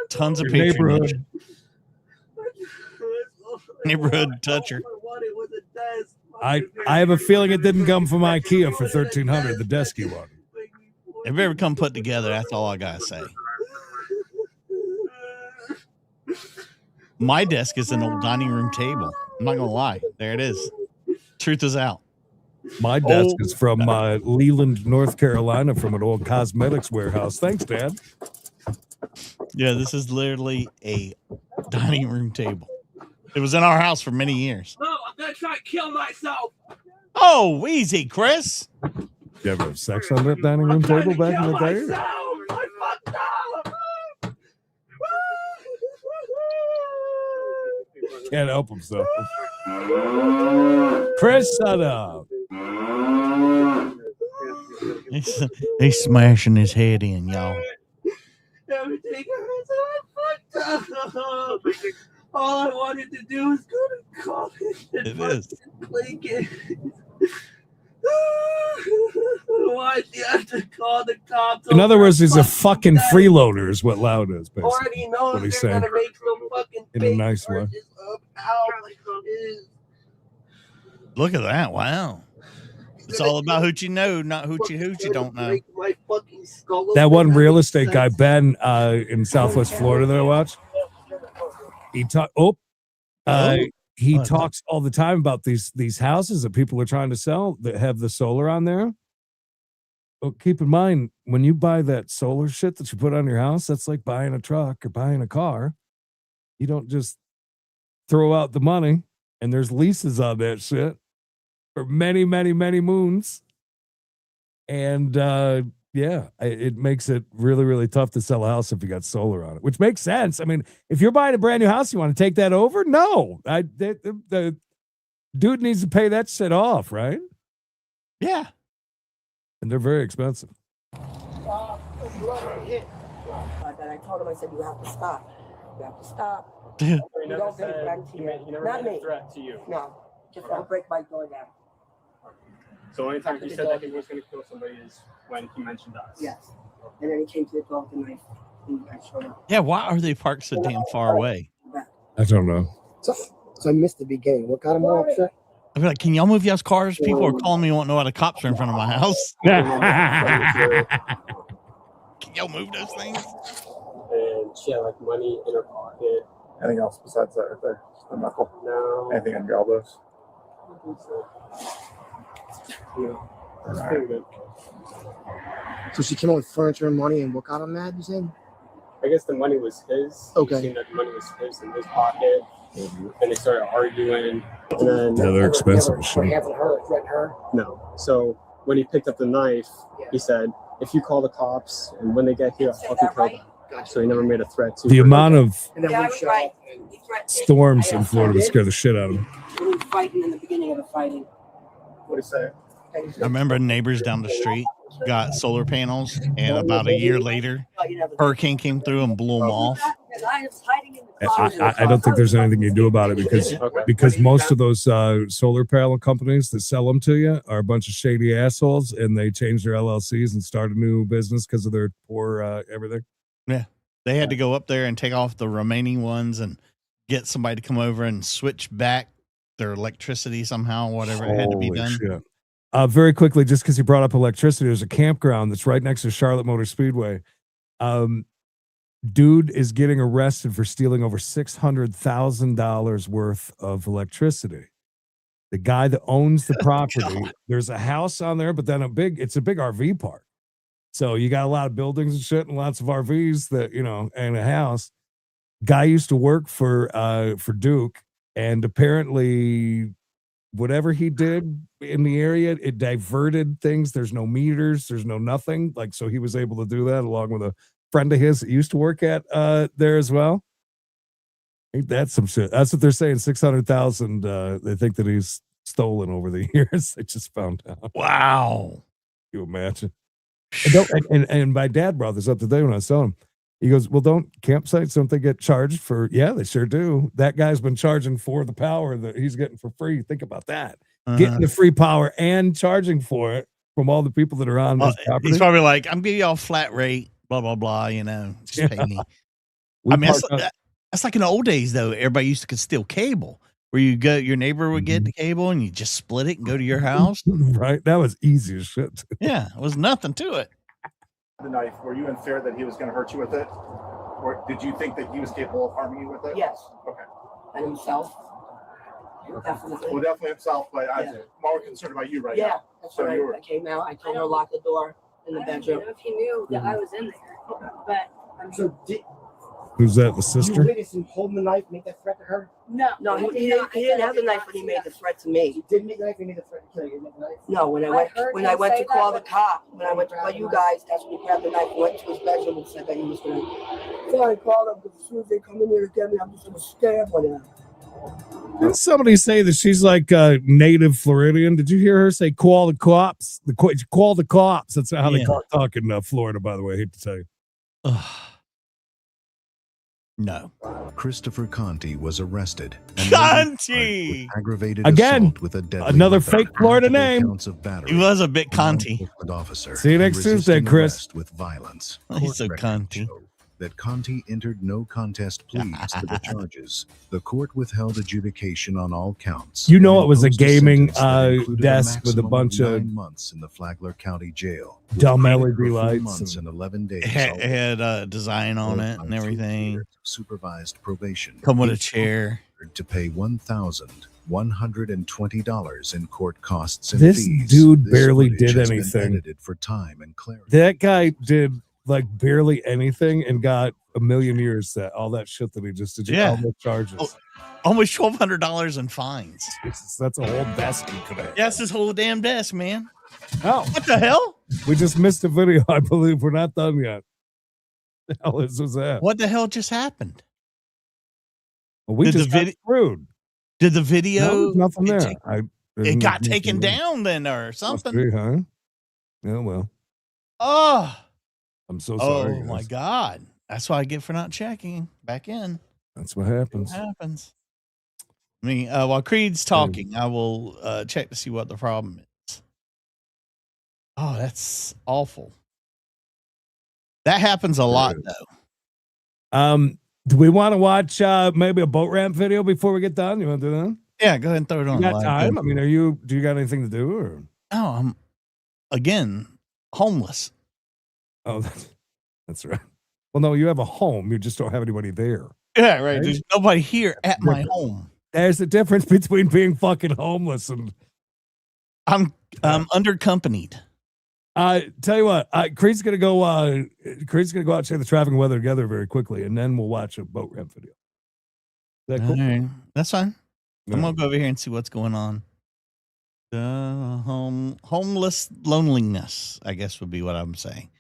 tons of neighborhood. Neighborhood toucher. I have a feeling it didn't come from IKEA for $1,300. The desk you wanted. If it ever come put together, that's all I gotta say. My desk is an old dining room table. I'm not gonna lie. There it is. Truth is out. My desk is from Leland, North Carolina, from an old cosmetics warehouse. Thanks, Dad. Yeah, this is literally a dining room table. It was in our house for many years. No, I'm gonna try to kill myself. Oh, easy, Chris. You ever have sex on that dining room table back in the day? I fucked up. Can't help himself. Chris, shut up. He's smashing his head in, y'all. Everything hurts. I fucked up. All I wanted to do was go to college and play games. Why do you have to call the cops? In other words, he's a fucking freeloader, is what Loud is, basically. Already knows What he's they're saying. gonna make some fucking In a nice way. Look at that. Wow. It's all about who you know, not who you don't know. That one real estate guy, Ben, in Southwest Florida that I watched, he talks all the time about these houses that people are trying to sell that have the solar on there. Well, keep in mind, when you buy that solar shit that you put on your house, that's like buying a truck or buying a car. You don't just throw out the money, and there's leases on that shit for many, many, many moons. And it makes it really, really tough to sell a house if you got solar on it, which makes sense. I mean, if you're buying a brand new house, you want to take that over? No, the dude needs to pay that shit off, right? Yeah. And they're very expensive. Then I told him, I said, you have to stop. You have to stop. He You never don't take said, it back to he you. never Not made me. a threat to you. No, just don't break my door down. So anytime he said that he was going to kill somebody is when he mentioned us. Yes. And then he came to the door with the knife. And I showed up. Yeah, why are they parked so damn far away? I don't know. So I missed the beginning. What got him all upset? I'd be like, can y'all move y'all's cars? People are calling me, want to know why the cops are in front of my house. Can y'all move those things? And she had like money in her pocket. Anything else besides that right there? Just the knuckle? No. Anything on your elbows? I think so. Yeah. It's All pretty good. So she came out with furniture and money, and what got him mad, you said? I guess the money was his. Okay. He seen that the money was his in his pocket. And they started arguing. And then Yeah, they're expensive. What happened to her? Threatened her? No. So when he picked up the knife, he said, if you call the cops and when they get here, I'll fucking kill them. So he never made a threat to The her. amount of And then we shot. storms in Florida would scare the shit out of him. We were fighting in the beginning of the fighting. What did he say? I remember neighbors down the street got solar panels, and about a year later, hurricane came through and blew them off. I don't think there's anything you can do about it because most of those solar panel companies that sell them to you are a bunch of shady assholes, and they changed their LLCs and start a new business because of their poor everything. Yeah, they had to go up there and take off the remaining ones and get somebody to come over and switch back their electricity somehow, whatever it had to be Holy done. shit. Very quickly, just because you brought up electricity, there's a campground that's right next to Charlotte Motor Speedway. Dude is getting arrested for stealing over $600,000 worth of electricity. The guy that owns the property, there's a house on there, but then it's a big RV park. So you got a lot of buildings and shit and lots of RVs that, and a house. Guy used to work for Duke, and apparently whatever he did in the area, it diverted things. There's no meters, there's no nothing. So he was able to do that along with a friend of his that used to work at there as well. Ain't that some shit? That's what they're saying. 600,000. They think that he's stolen over the years. They just found out. Wow. You imagine? And my dad brought this up today when I was telling him. He goes, well, don't campsites, don't they get charged for? Yeah, they sure do. That guy's been charging for the power that he's getting for free. Think about that. Getting the free power and charging for it from all the people that are on his property. He's probably like, I'm giving y'all a flat rate, blah, blah, blah, just pay me. I mean, that's like in the old days, though. Everybody used to could steal cable, where you go, your neighbor would get the cable and you just split it and go to your house. Right. That was easy as shit. Yeah, it was nothing to it. The knife, were you in fear that he was going to hurt you with it? Or did you think that he was capable of harming you with it? Yes. Okay. And himself. Definitely. Well, definitely himself, but I'm more concerned about you right now. Yeah, that's right. I came out. I told her to lock the door in the bedroom. If he knew that I was in there, but I'm So did Who's that? The you sister? witness him holding the knife, make that threat to her? No, he didn't have the knife when he made the threat to me. He didn't make the knife. He made the threat to kill you. No, when I went to call the cop, when I went to call you guys, that's when he grabbed the knife, went to his bedroom, and said that he was going to. So I called him because as soon as they come in here to get me, I'm just going to stab one of them. Didn't somebody say that she's like a native Floridian? Did you hear her say call the cops? Call the cops. That's how they talk in Florida, by the way. I hate to tell you. No. Christopher Conti was arrested. Conti! Aggravated Again, assault with a deadly another weapon, fake Florida name. counts of battery. He was a bit Conti. Officer. See you next Tuesday, Chris. With violence. He's so Conti. That Conti entered no contest pleas to the charges. The court withheld adjudication on all counts. You know, it was a imposed gaming sentence that included desk with a maximum bunch of 9 months in the Flagler County Jail. dumb with LED 3 lights. months and 11 days. It had a design on it and everything. Supervised probation. Come with a chair. To pay $1,120 in court costs and This fees. dude This barely footage did has been anything. edited for time and clarity. That guy did like barely anything and got a million years. That all that shit that he just did. Yeah. All the charges. Almost $1,200 in fines. Jesus, that's a whole desk you could have. That's his whole damn desk, man. Oh, what the hell? We just missed a video. I believe we're not done yet. The hell was that? What the hell just happened? Well, we just got screwed. Did the video? No, there's nothing there. It got taken down then or something. Must be, huh? Yeah, well. Oh. I'm so sorry. Oh my God. That's what I get for not checking back in. That's what happens. What happens. I mean, while Creed's talking, I will check to see what the problem is. Oh, that's awful. That happens a lot, though. Do we want to watch maybe a boat ramp video before we get done? You want to do that? Yeah, go ahead and throw it on. You got time? I mean, do you got anything to do? Or? No, I'm again homeless. Oh, that's right. Well, no, you have a home. You just don't have anybody there. Yeah, right. There's nobody here at my home. There's a difference between being fucking homeless and I'm undercompanied. Tell you what, Creed's gonna go out and check the traffic and weather together very quickly, and then we'll watch a boat ramp video. Is that cool? All right. That's fine. Yeah. I'm gonna go over here and see what's going on. Homeless loneliness, I guess would be what I'm saying.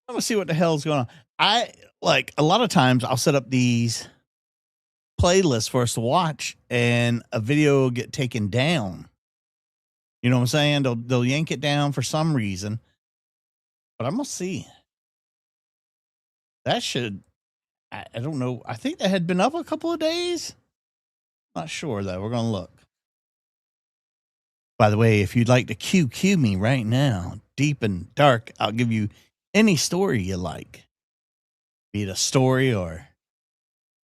I'm gonna see what the hell's going on. I like a lot of times I'll set up these playlists for us to watch, and a video will get taken down. You know what I'm saying? They'll yank it down for some reason. But I'm gonna see. That should, I don't know. I think that had been up a couple of days. Not sure though. We're gonna look. By the way, if you'd like to QQ me right now, deep and dark, I'll give you any story you like. Be it a story or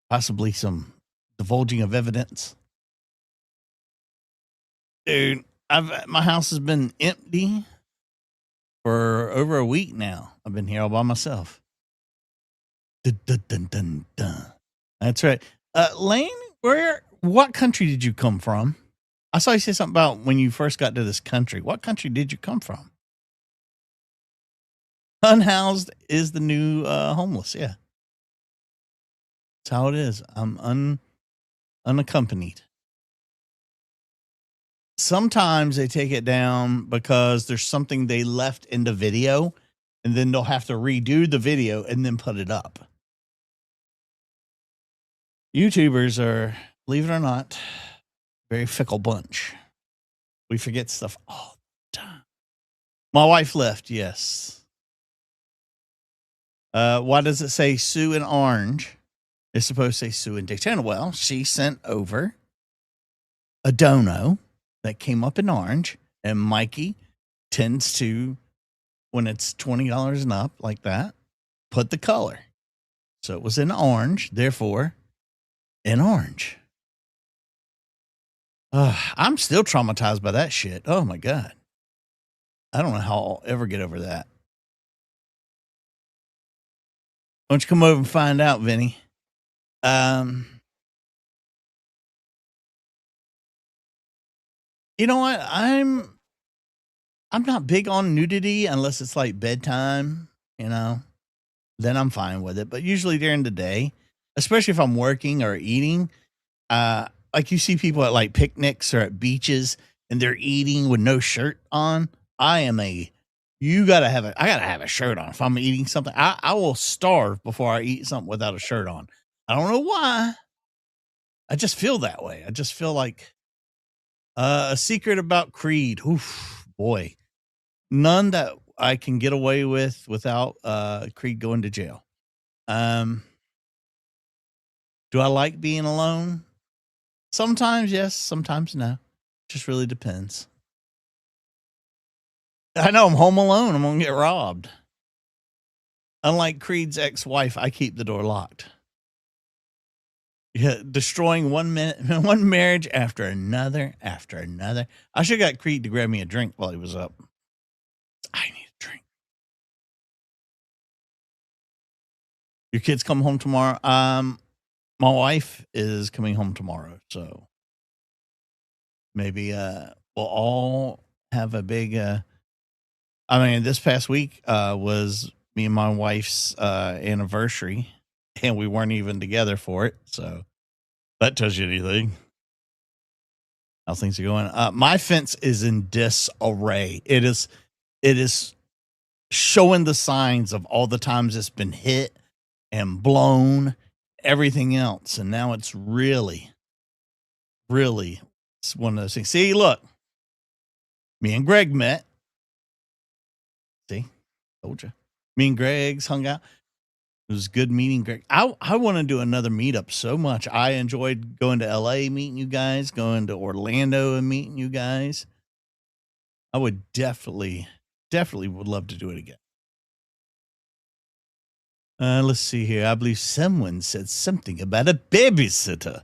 possibly some divulging of evidence. Dude, my house has been empty for over a week now. I've been here all by myself. Dun, dun, dun, dun, dun. That's right. Lane, what country did you come from? I saw you say something about when you first got to this country. What country did you come from? Unhoused is the new homeless. Yeah. That's how it is. I'm unaccompanied. Sometimes they take it down because there's something they left in the video, and then they'll have to redo the video and then put it up. YouTubers are, believe it or not, very fickle bunch. We forget stuff all the time. My wife left, yes. Why does it say Sue in orange? It's supposed to say Sue in Daytona. Well, she sent over a dono that came up in orange, and Mikey tends to, when it's $20 and up like that, put the color. So it was in orange, therefore in orange. I'm still traumatized by that shit. Oh my God. I don't know how I'll ever get over that. Why don't you come over and find out, Vinny? You know what? I'm not big on nudity unless it's like bedtime, then I'm fine with it. But usually during the day, especially if I'm working or eating, like you see people at like picnics or at beaches and they're eating with no shirt on. I gotta have a shirt on. If I'm eating something, I will starve before I eat something without a shirt on. I don't know why. I just feel that way. I just feel like a secret about Creed. Oof, boy, none that I can get away with without Creed going to jail. Do I like being alone? Sometimes yes, sometimes no. Just really depends. I know I'm home alone. I'm gonna get robbed. Unlike Creed's ex-wife, I keep the door locked. Yeah, destroying one marriage after another. I should have got Creed to grab me a drink while he was up. I need a drink. Your kids come home tomorrow? My wife is coming home tomorrow, so maybe we'll all have a big this past week was me and my wife's anniversary, and we weren't even together for it, so that tells you anything. How things are going. My fence is in disarray. It is showing the signs of all the times it's been hit and blown, everything else, and now it's really it's one of those things. See, look, me and Greg met. See, told you. Me and Greg's hung out. It was good meeting Greg. I want to do another meetup so much. I enjoyed going to LA, meeting you guys, going to Orlando and meeting you guys. I would definitely would love to do it again. Let's see here. I believe someone said something about a babysitter.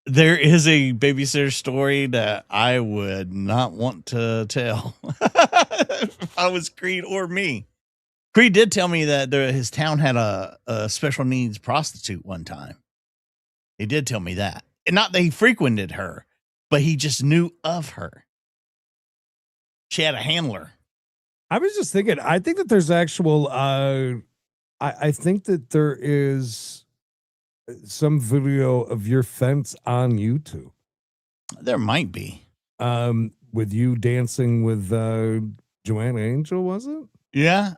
There is a babysitter story that I would not want to tell if I was Creed or me. Creed did tell me that his town had a special needs prostitute one time. He did tell me that. And not that he frequented her, but he just knew of her. She had a handler. I was just thinking, I think that there's actual, I think that there is some video of your fence on YouTube. There might be. With you dancing with Joanna Angel, was it? Yeah.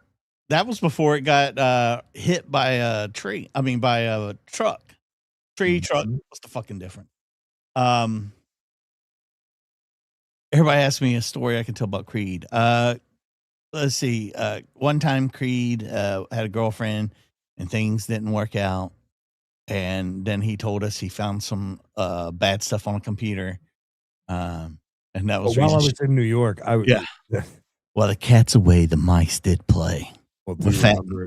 That was before it got hit by a tree. I mean, by a truck. Truck. What's the fucking difference? Everybody asked me a story I could tell about Creed. Let's see. One time Creed had a girlfriend and things didn't work out. And then he told us he found some bad stuff on a computer. And that was while I was in New York. Yeah. While the cat's away, the mice did play. Well, with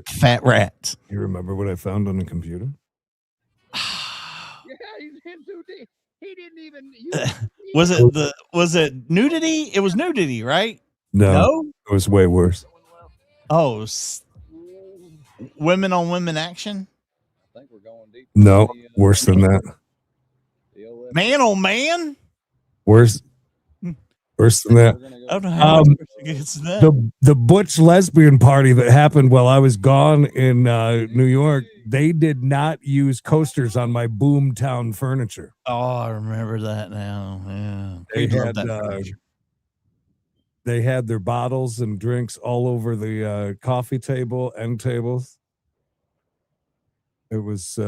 fat rats. You remember what I found on the computer? He didn't even. Was it nudity? It was nudity, right? No? It was way worse. Oh, women on women action. I think we're going deep. No, worse than that. Man on man. Worse than that. I don't know how the Butch lesbian party that happened while I was gone in New York, they did not use coasters on my Boomtown furniture. Oh, I remember that now. Yeah. They had their bottles and drinks all over the coffee table, end tables. It was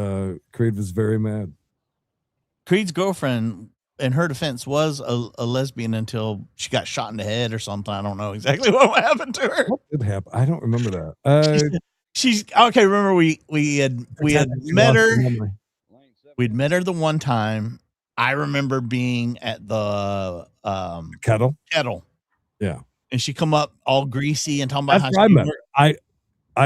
Creed was very mad. Creed's girlfriend, in her defense, was a lesbian until she got shot in the head or something. I don't know exactly what happened to her. What did happen? I don't remember that. She's okay. Remember, we had met her. We'd met her the one time. I remember being at the kettle. Yeah, and she come up all greasy and talking about That's how where I she met her.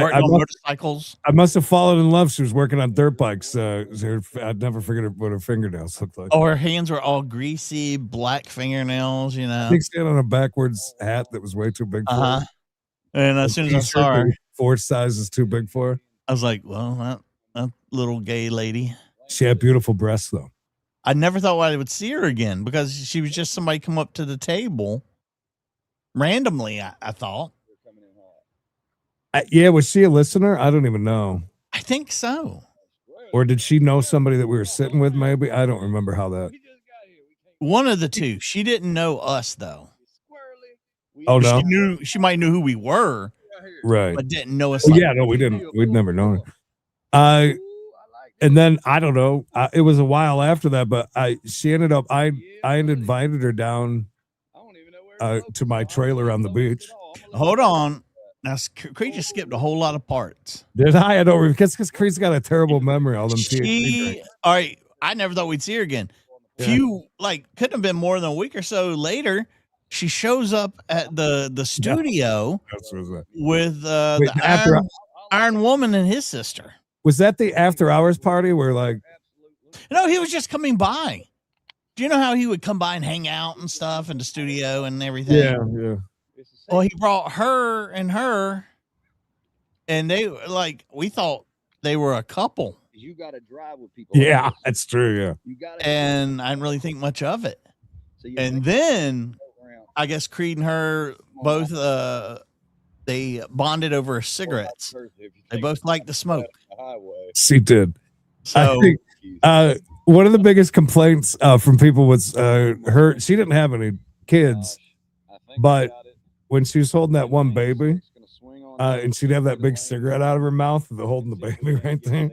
worked on motorcycles. I must have fallen in love. She was working on dirt bikes. I'd never forget what her fingernails looked like. Oh, her hands were all greasy, black fingernails. You know, I think she had on a backwards hat that was way too big for her. And as soon as I saw her, 4 sizes too big for her. I was like, well, that little gay lady. She had beautiful breasts, though. I never thought I would see her again because she was just somebody come up to the table randomly. I thought. Yeah, was she a listener? I don't even know. I think so. Or did she know somebody that we were sitting with? Maybe I don't remember how that. One of the two. She didn't know us though. Oh no, she might know who we were, right? But didn't know us. Well, yeah, no, we didn't. We'd never known her. And then I don't know. It was a while after that, but she ended up. I invited her down to my trailer on the beach. Hold on. Now, Creed just skipped a whole lot of parts. Did I? I don't remember because Creed's got a terrible memory. All them all right. I never thought we'd see her again. Couldn't have been more than a week or so later. She shows up at the studio with the Iron Woman and his sister. Was that the after hours party where No, he was just coming by. Do you know how he would come by and hang out and stuff in the studio and everything? Yeah. Well, he brought her, and they we thought they were a couple. You got to drive with people. Yeah, that's true. Yeah. And I didn't really think much of it. And then I guess Creed and her both they bonded over cigarettes. They both liked to smoke. She did. So I think, one of the biggest complaints from people was her. She didn't have any kids, but when she was holding that one baby, and she'd have that big cigarette out of her mouth, holding the baby right there.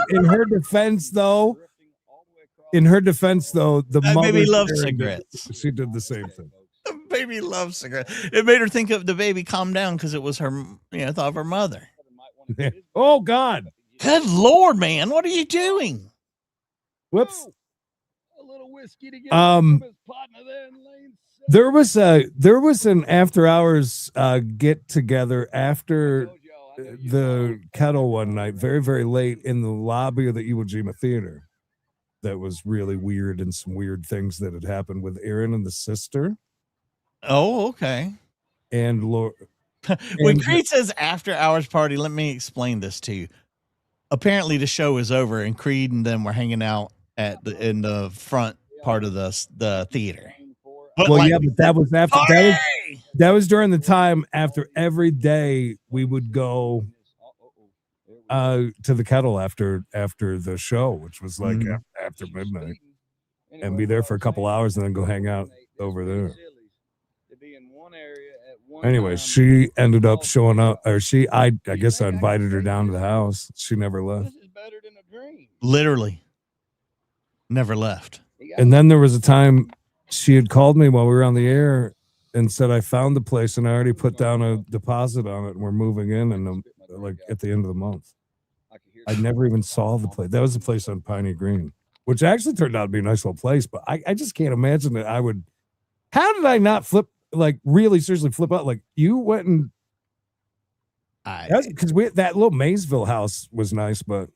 In her defense, though, the baby loved cigarettes. She did the same thing. The baby loved cigarettes. It made her think of the baby calm down because it was her, thought of her mother. Oh God! Good Lord, man, what are you doing? Whoops. There was an after hours get together after the kettle one night, very, very late in the lobby of the Iwo Jima Theater. That was really weird, and some weird things that had happened with Aaron and the sister. Oh, okay. And Laura. When Creed says after hours party, let me explain this to you. Apparently the show is over and Creed and them were hanging out in the front part of the theater. But but that was after that was during the time after every day we would go to the kettle after the show, which was after midnight, and be there for a couple hours and then go hang out over there. Anyway, she ended up showing up, or I guess I invited her down to the house. She never left. Literally never left. And then there was a time she had called me while we were on the air and said, I found the place and I already put down a deposit on it and we're moving in and at the end of the month. I never even saw the place. That was the place on Piney Green, which actually turned out to be a nice little place, but I just can't imagine that I would. How did I not really seriously flip out? You went and because that little Maysville house was nice, but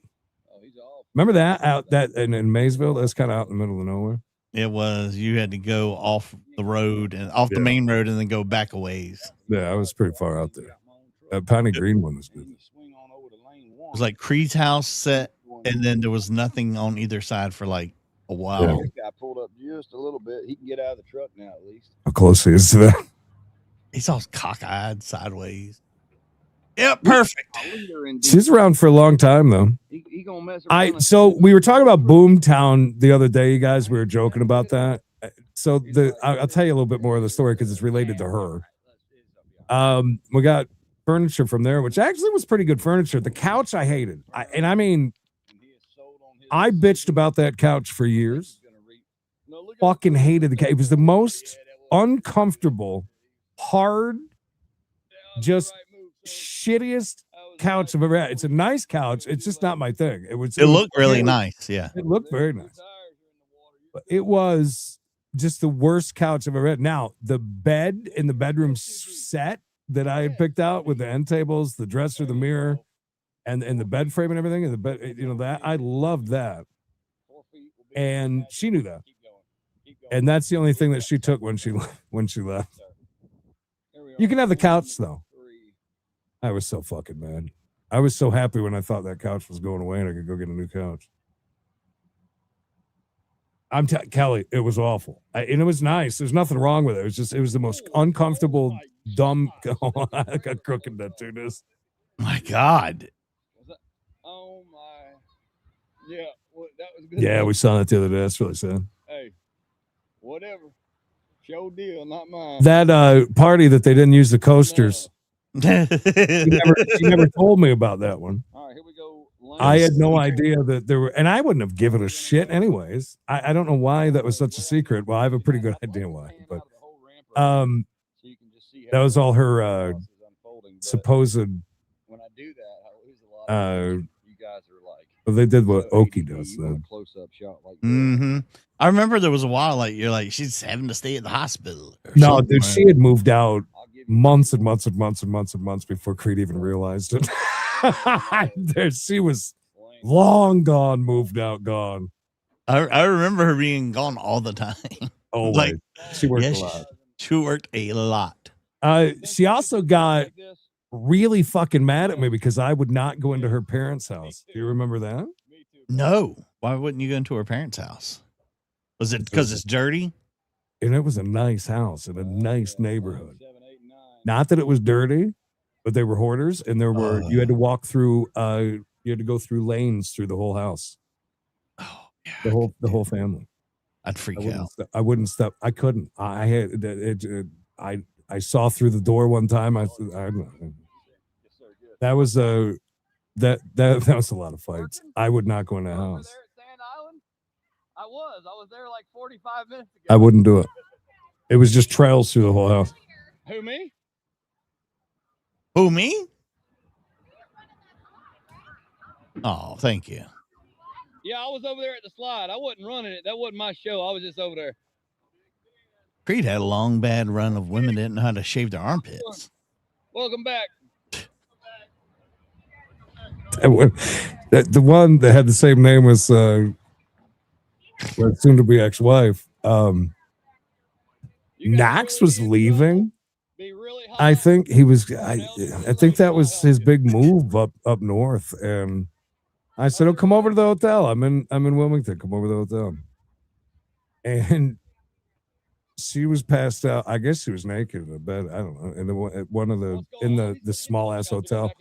remember that in Maysville, that's kind of out in the middle of nowhere. It was. You had to go off the road and off the main road and then go back a ways. Yeah, I was pretty far out there. That Piney Green one was good. It was like Creed's house set, and then there was nothing on either side for a while. Yeah. This guy pulled up just a little bit. He can get out of the truck now, at least. How close he is to that? He's all cockeyed sideways. Yep, perfect. She's around for a long time, though. He gonna mess around. So we were talking about Boomtown the other day, you guys. We were joking about that. So I'll tell you a little bit more of the story because it's related to her. We got furniture from there, which actually was pretty good furniture. The couch I hated. I bitched about that couch for years. Fucking hated the couch. It was the most uncomfortable, hard, just shittiest couch I've ever had. It's a nice couch. It's just not my thing. It looked really nice. Yeah. It looked very nice. But it was just the worst couch I've ever had. Now, the bed in the bedroom set that I had picked out with the end tables, the dresser, the mirror, and the bed frame and everything, and the bed, that I loved that. And she knew that. And that's the only thing that she took when she left. You can have the couch though. I was so fucking mad. I was so happy when I thought that couch was going away and I could go get a new couch. Kelly, it was awful. And it was nice. There's nothing wrong with it. It was the most uncomfortable, dumb. I got crooked that too. This. My God. Oh my. Yeah, well, that was good. Yeah, we saw that the other day. That's really sad. Hey, whatever. Show deal, not mine. That party that they didn't use the coasters. She never told me about that one. All right, here we go. I had no idea that there were, and I wouldn't have given a shit anyways. I don't know why that was such a secret. Well, I have a pretty good idea why, but that was all her supposed. When I do that, I lose a lot. You guys are like. Well, they did what Okie does then. Close-up shot like Mm-hmm. I remember there was a while like you're like she's having to stay at the hospital. No, dude, she had moved out months and months and months and months and months before Creed even realized it. She was long gone, moved out, gone. I remember her being gone all the time. Oh, like she worked a lot. She worked a lot. She also got really fucking mad at me because I would not go into her parents' house. Do you remember that? No. Why wouldn't you go into her parents' house? Was it because it's dirty? And it was a nice house in a nice neighborhood. Not that it was dirty, but they were hoarders, and there were you had to walk through. You had to go through lanes through the whole house. Oh, yeah, the whole family. I'd freak out. I wouldn't step. I couldn't. I had it. I saw through the door one time. That was that was a lot of fights. I would not go in that house. I was there like 45 minutes ago. I wouldn't do it. It was just trails through the whole house. Who, me? Who, me? Oh, thank you. Yeah, I was over there at the slide. I wasn't running it. That wasn't my show. I was just over there. Creed had a long, bad run of women that didn't know how to shave their armpits. Welcome back. The one that had the same name was soon to be ex-wife. Knox was leaving. I think he was. I think that was his big move up north, and I said, "Oh, come over to the hotel. I'm in Wilmington. Come over to the hotel." And she was passed out. I guess she was naked in the bed. I don't know. In the small ass hotel.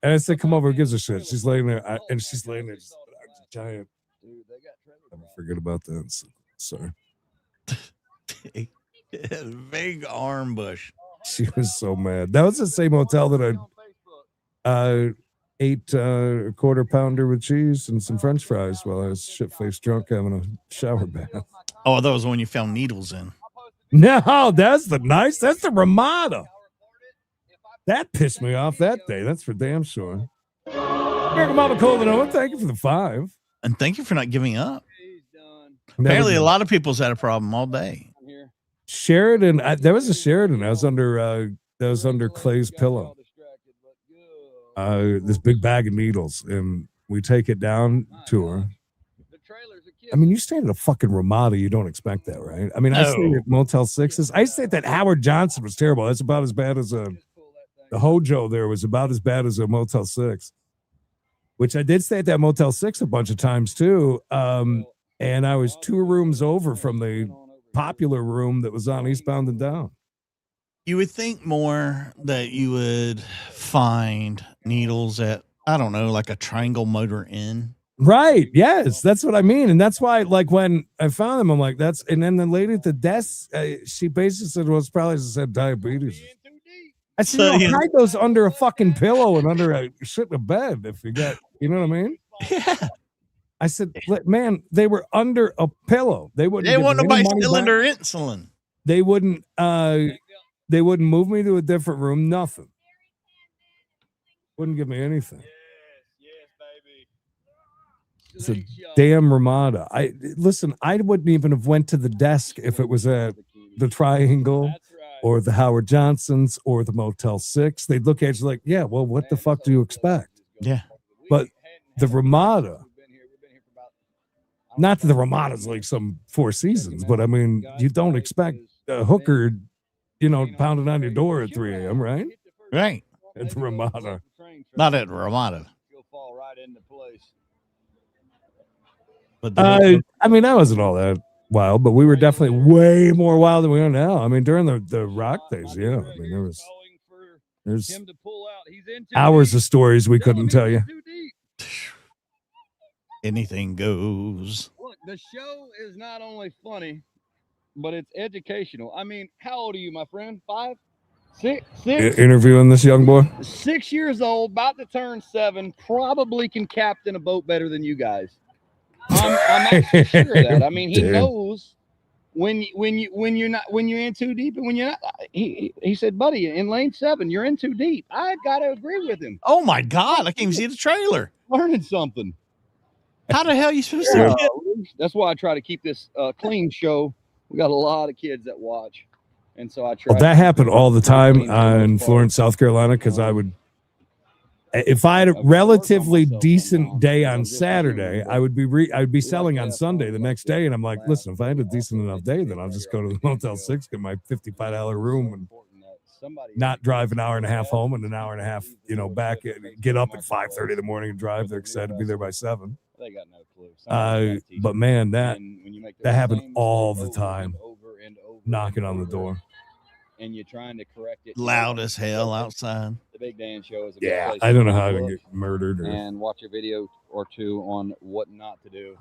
And I said, "Come over." Who gives a shit? She's laying there, and she's laying there, just giant. I forget about that. Sorry. Big arm bush. She was so mad. That was the same hotel that I ate a quarter pounder with cheese and some French fries while I was shit-faced drunk having a shower bath. Oh, that was when you found needles in. No, that's the Ramada. That pissed me off that day. That's for damn sure. Mama Colvin, thank you for the 5. And thank you for not giving up. Apparently, a lot of people's had a problem all day. Sheridan, there was a Sheridan. I was under Clay's pillow. This big bag of needles, and we take it down to her. I mean, you stay at a fucking Ramada, you don't expect that, right? I mean, I stayed at Motel 6s. I stayed that Howard Johnson was terrible. That's about as bad as the Hojo there was about as bad as a Motel 6, which I did stay at that Motel 6 a bunch of times too. And I was 2 rooms over from the popular room that was on Eastbound and Down. You would think more that you would find needles at, I don't know, like a Triangle Motor Inn. Right. Yes. That's what I mean. And that's why, like, when I found them, I'm like, and then the lady at the desk, she basically said, well, it's probably just had diabetes. I said, hide those under a fucking pillow and under a shit in a bed if you got, you know what I mean? Yeah. I said, man, they were under a pillow. They wouldn't. They want nobody money stealing back. their insulin. They wouldn't. They wouldn't move me to a different room. Nothing. Wouldn't give me anything. It's a damn Ramada. I wouldn't even have went to the desk if it was at the Triangle or the Howard Johnson's or the Motel 6. They'd look at you like, yeah, well, what the fuck do you expect? Yeah. But the Ramada, not that the Ramada's like some Four Seasons, but I mean, you don't expect a hooker, pounding on your door at 3 a.m., right? Right. At the Ramada. Not at Ramada. But I mean, I wasn't all that wild, but we were definitely way more wild than we are now. I mean, during the rock days, yeah. I mean, there's hours of stories we couldn't tell you. Anything goes. Look, the show is not only funny, but it's educational. I mean, how old are you, my friend? 5, 6, 6? Interviewing this young boy? 6 years old, about to turn 7, probably can captain a boat better than you guys. I'm actually sure of that. I mean, he knows when you're in too deep and when you're not. He said, buddy, in lane 7, you're in too deep. I got to agree with him. Oh my God, I can't even see the trailer. Learning something. How the hell are you supposed to get? That's why I try to keep this clean show. We got a lot of kids that watch, and so I try. That happened all the time in Florence, South Carolina, because I would. If I had a relatively decent day on Saturday, I would be selling on Sunday the next day, and I'm like, listen, if I had a decent enough day, then I'll just go to the Motel 6, get my $55 room, and not drive an hour and a half home and an hour and a half, back. Get up at 5:30 in the morning and drive. They're excited to be there by 7. They got no clue. But man, that happened all the time. Knocking on the door. And you're trying to correct it. Loud as hell outside. The Big Dan Show is a good place I don't know how to get murdered. And watch a video or two on what not to do,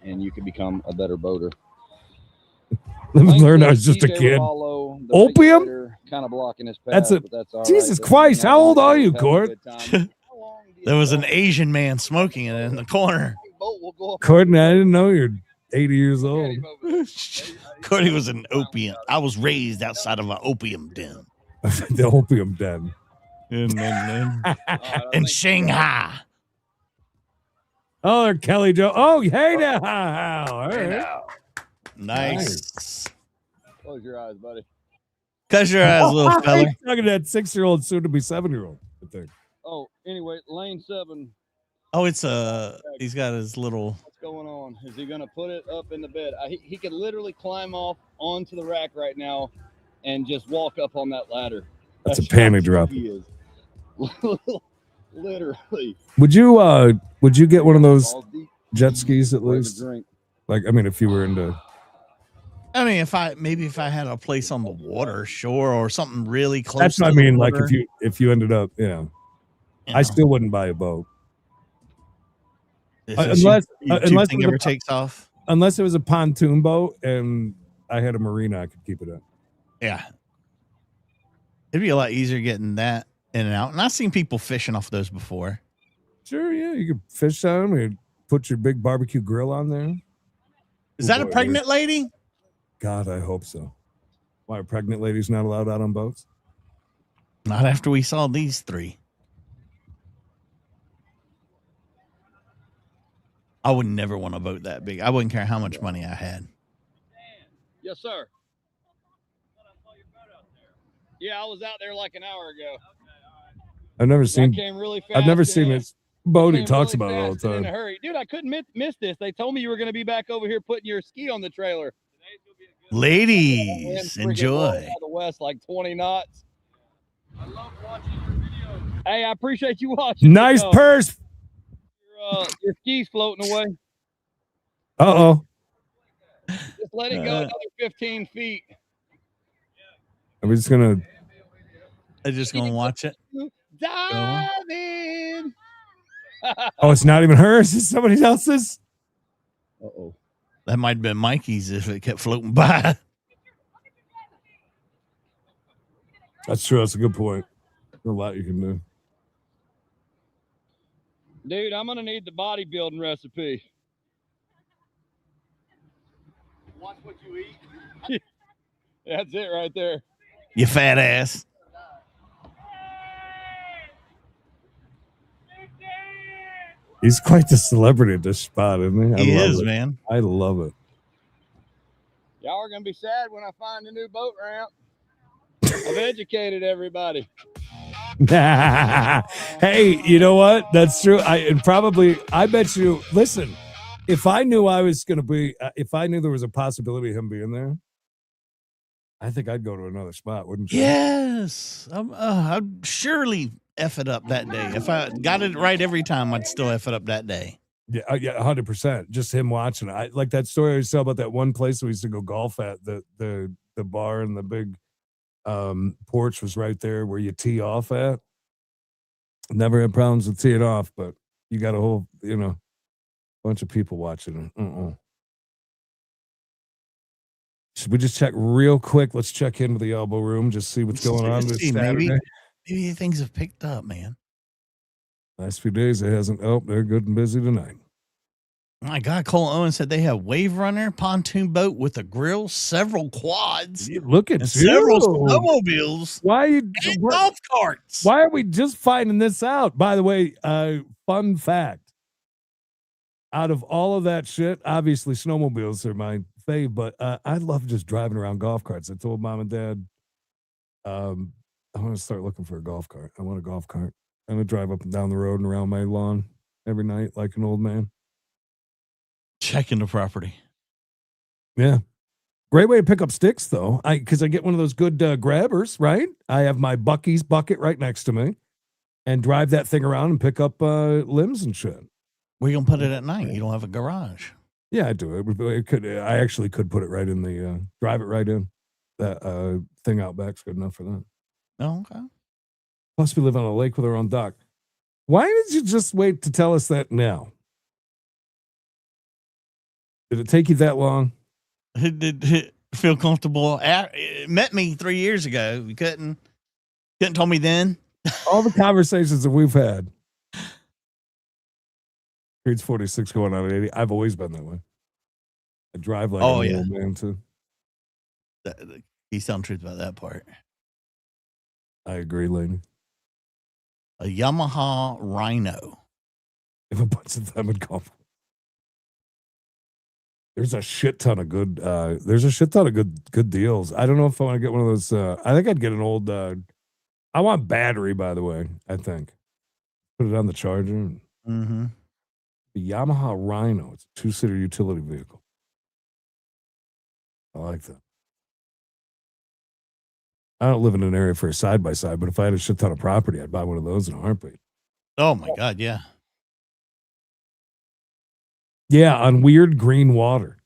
and you can become a better boater. Learn I was just a kid. Opium? Kind of blocking his path. That's Jesus Christ! How old are you, Court? There was an Asian man smoking it in the corner. Courtney, I didn't know you're 80 years old. Courtney was an opium. I was raised outside of an opium den. The opium den. In Shanghai. Oh, Kelly Joe. Oh, hey now. All right. Nice. Close your eyes, buddy. Close your eyes, little fella. Talking to that 6-year-old, soon to be 7-year-old. I think. Oh, anyway, lane 7. Oh, it's he's got his little. What's going on? Is he gonna put it up in the bed? He could literally climb off onto the rack right now, and just walk up on that ladder. That's a panty drop. He is. Literally. Would you get one of those jet skis at least? Like, I mean, if you were into. I mean, if I had a place on the water, sure, or something really close. That's what I mean. Like if you ended up, I still wouldn't buy a boat. Unless thing ever takes off. Unless it was a pontoon boat and I had a marina, I could keep it up. Yeah. It'd be a lot easier getting that in and out. And I've seen people fishing off those before. Sure, yeah. You could fish on them. You put your big barbecue grill on there. Is that a pregnant lady? God, I hope so. Why are pregnant ladies not allowed out on boats? Not after we saw these 3. I would never want a boat that big. I wouldn't care how much money I had. Yes, sir. Yeah, I was out there like an hour ago. I've never seen. I came really fast. I've never seen this boat. He talks really about it all the time. In a hurry, dude. I couldn't miss this. They told me you were going to be back over here putting your ski on the trailer. Ladies, enjoy. Out of the west, like 20 knots. I love watching your videos. Hey, I appreciate you watching. Nice purse. Your ski's floating away. Uh-oh. Just let it go another 15 feet. I'm just gonna watch it. Dive in. Oh, it's not even hers. It's somebody else's. Uh-oh. That might have been Mikey's if it kept floating by. That's true. That's a good point. There's a lot you can do. Dude, I'm gonna need the bodybuilding recipe. Watch what you eat. That's it right there. You fat ass. He's quite the celebrity at this spot, isn't he? He love is, it. man. I love it. Y'all are gonna be sad when I find a new boat ramp. I've educated everybody. Hey, you know what? That's true. I bet you. Listen, if I knew I was going to be, if I knew there was a possibility of him being there, I think I'd go to another spot, wouldn't you? Yes. I'd surely F it up that day. If I got it right every time, I'd still F it up that day. Yeah, 100%. Just him watching it. I like that story I used to tell about that one place we used to go golf at. The bar and the big porch was right there where you tee off at. Never had problems with teeing off, but you got a whole, bunch of people watching it. Should we just check real quick? Let's check into the elbow room, just see what's going on this Saturday. Maybe things have picked up, man. Last few days it hasn't. Oh, they're good and busy tonight. My God, Cole Owen said they have wave runner, pontoon boat with a grill, several quads, look at several snowmobiles, and golf carts. Why are we just finding this out? By the way, fun fact: out of all of that shit, obviously snowmobiles are my fave, but I love just driving around golf carts. I told mom and dad, I want to start looking for a golf cart. I want a golf cart. I'm gonna drive up and down the road and around my lawn every night like an old man. Checking the property. Yeah. Great way to pick up sticks, though. Because I get one of those good grabbers, right? I have my Bucky's bucket right next to me and drive that thing around and pick up limbs and shit. Where you going to put it at night? You don't have a garage. Yeah, I do. I actually could put it right in the, drive it right in. That thing out back's good enough for that. Oh, okay. Plus, we live on a lake with our own dock. Why did you just wait to tell us that now? Did it take you that long? Did it feel comfortable? It met me 3 years ago. You couldn't tell me then. All the conversations that we've had. Creed's 46 going on at 80. I've always been that way. I drive like an old man too. He's telling the truth about that part. I agree, lady. A Yamaha Rhino. If a bunch of them would go. There's a shit ton of good. Good deals. I don't know if I want to get one of those. I think I'd get an old. I want battery, by the way. I think put it on the charger. Mm-hmm. The Yamaha Rhino. It's a 2-seater utility vehicle. I like that. I don't live in an area for a side by side, but if I had a shit ton of property, I'd buy one of those in a heartbeat. Oh my God, yeah. Yeah, on weird green water.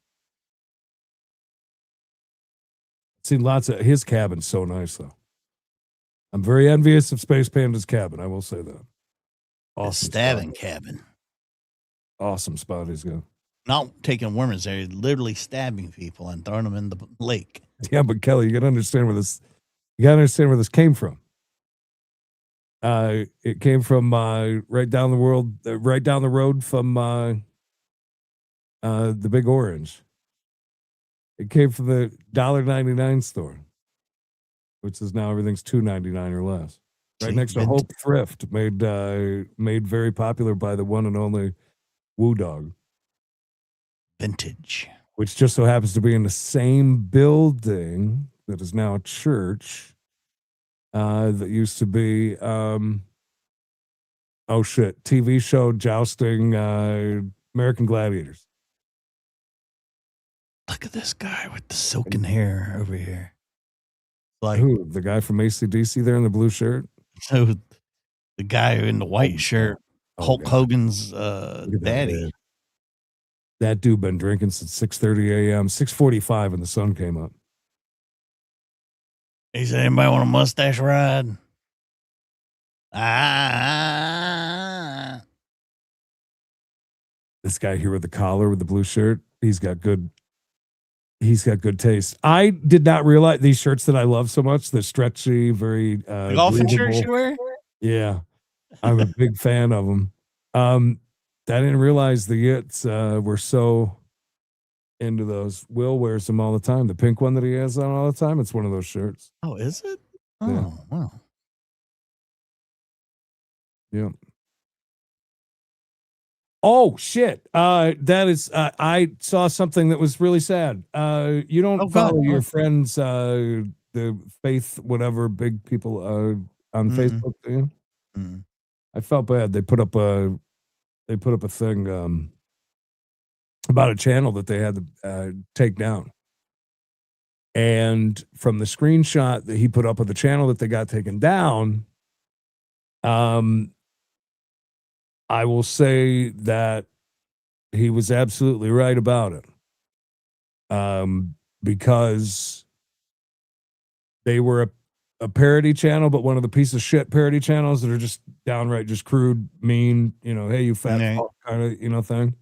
Seen lots of his cabin's so nice though. I'm very envious of Space Panda's cabin. I will say that. Awesome stabbing cabin. Awesome spot he's got. Not taking women's there, literally stabbing people and throwing them in the lake. Yeah, but Kelly, you gotta understand where this. You gotta understand where this came from. It came from right down the road from the Big Orange. It came from the $1.99 store, which is now everything's $2.99 or less. Right next to Hope Thrift, made very popular by the one and only Woo Dog. Vintage. Which just so happens to be in the same building that is now a church that used to be TV show jousting American Gladiators. Look at this guy with the silken hair over here. Like who? The guy from AC/DC there in the blue shirt? So the guy in the white shirt, Hulk Hogan's daddy. That dude been drinking since 6:30 a.m., 6:45 when the sun came up. He said, anybody want a mustache ride? This guy here with the collar with the blue shirt, he's got good he's got good taste. I did not realize these shirts that I love so much. They're stretchy, very The golfing shirts breathable. you wear? Yeah, I'm a big fan of them. I didn't realize the Yits were so into those. Will wears them all the time. The pink one that he has on all the time. It's one of those shirts. Oh, is it? Oh, Yeah. wow. Yeah. Oh shit! That is. I saw something that was really sad. You don't Oh, God. follow your What? friends, the faith, whatever big people on Mm-mm. Facebook, do you? Mm. I felt bad. They put up a thing about a channel that they had to take down, and from the screenshot that he put up of the channel that they got taken down, I will say that he was absolutely right about it. Because they were a parody channel, but one of the piece of shit parody channels that are just downright just crude, mean, hey, you fat fuck kind of, thing.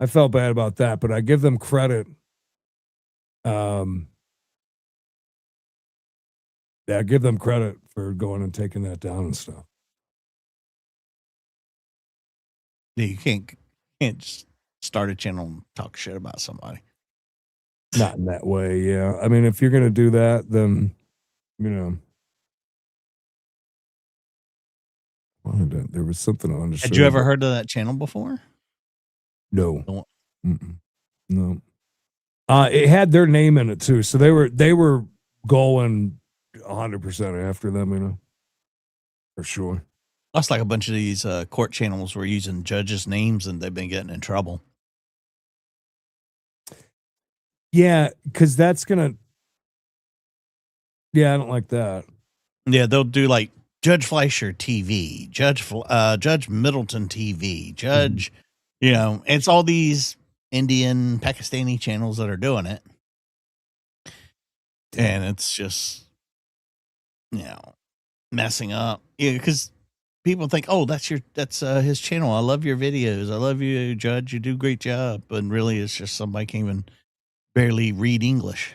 I felt bad about that, but I give them credit. Yeah, I give them credit for going and taking that down and stuff. Yeah, you can't just start a channel and talk shit about somebody. Not in that way, yeah. I mean, if you're gonna do that, then there was something I understood. Had you ever heard of that channel before? No. No. It had their name in it too, so they were going 100% after them, for sure. That's like a bunch of these court channels were using judges' names and they've been getting in trouble. Yeah, because that's gonna. Yeah, I don't like that. Yeah, they'll do like Judge Fleischer TV, Judge Middleton TV, Judge. It's all these Indian, Pakistani channels that are doing it, and it's just messing up. Yeah, because people think, oh, that's his channel. I love your videos. I love you, Judge. You do a great job. But really, it's just somebody can't even barely read English.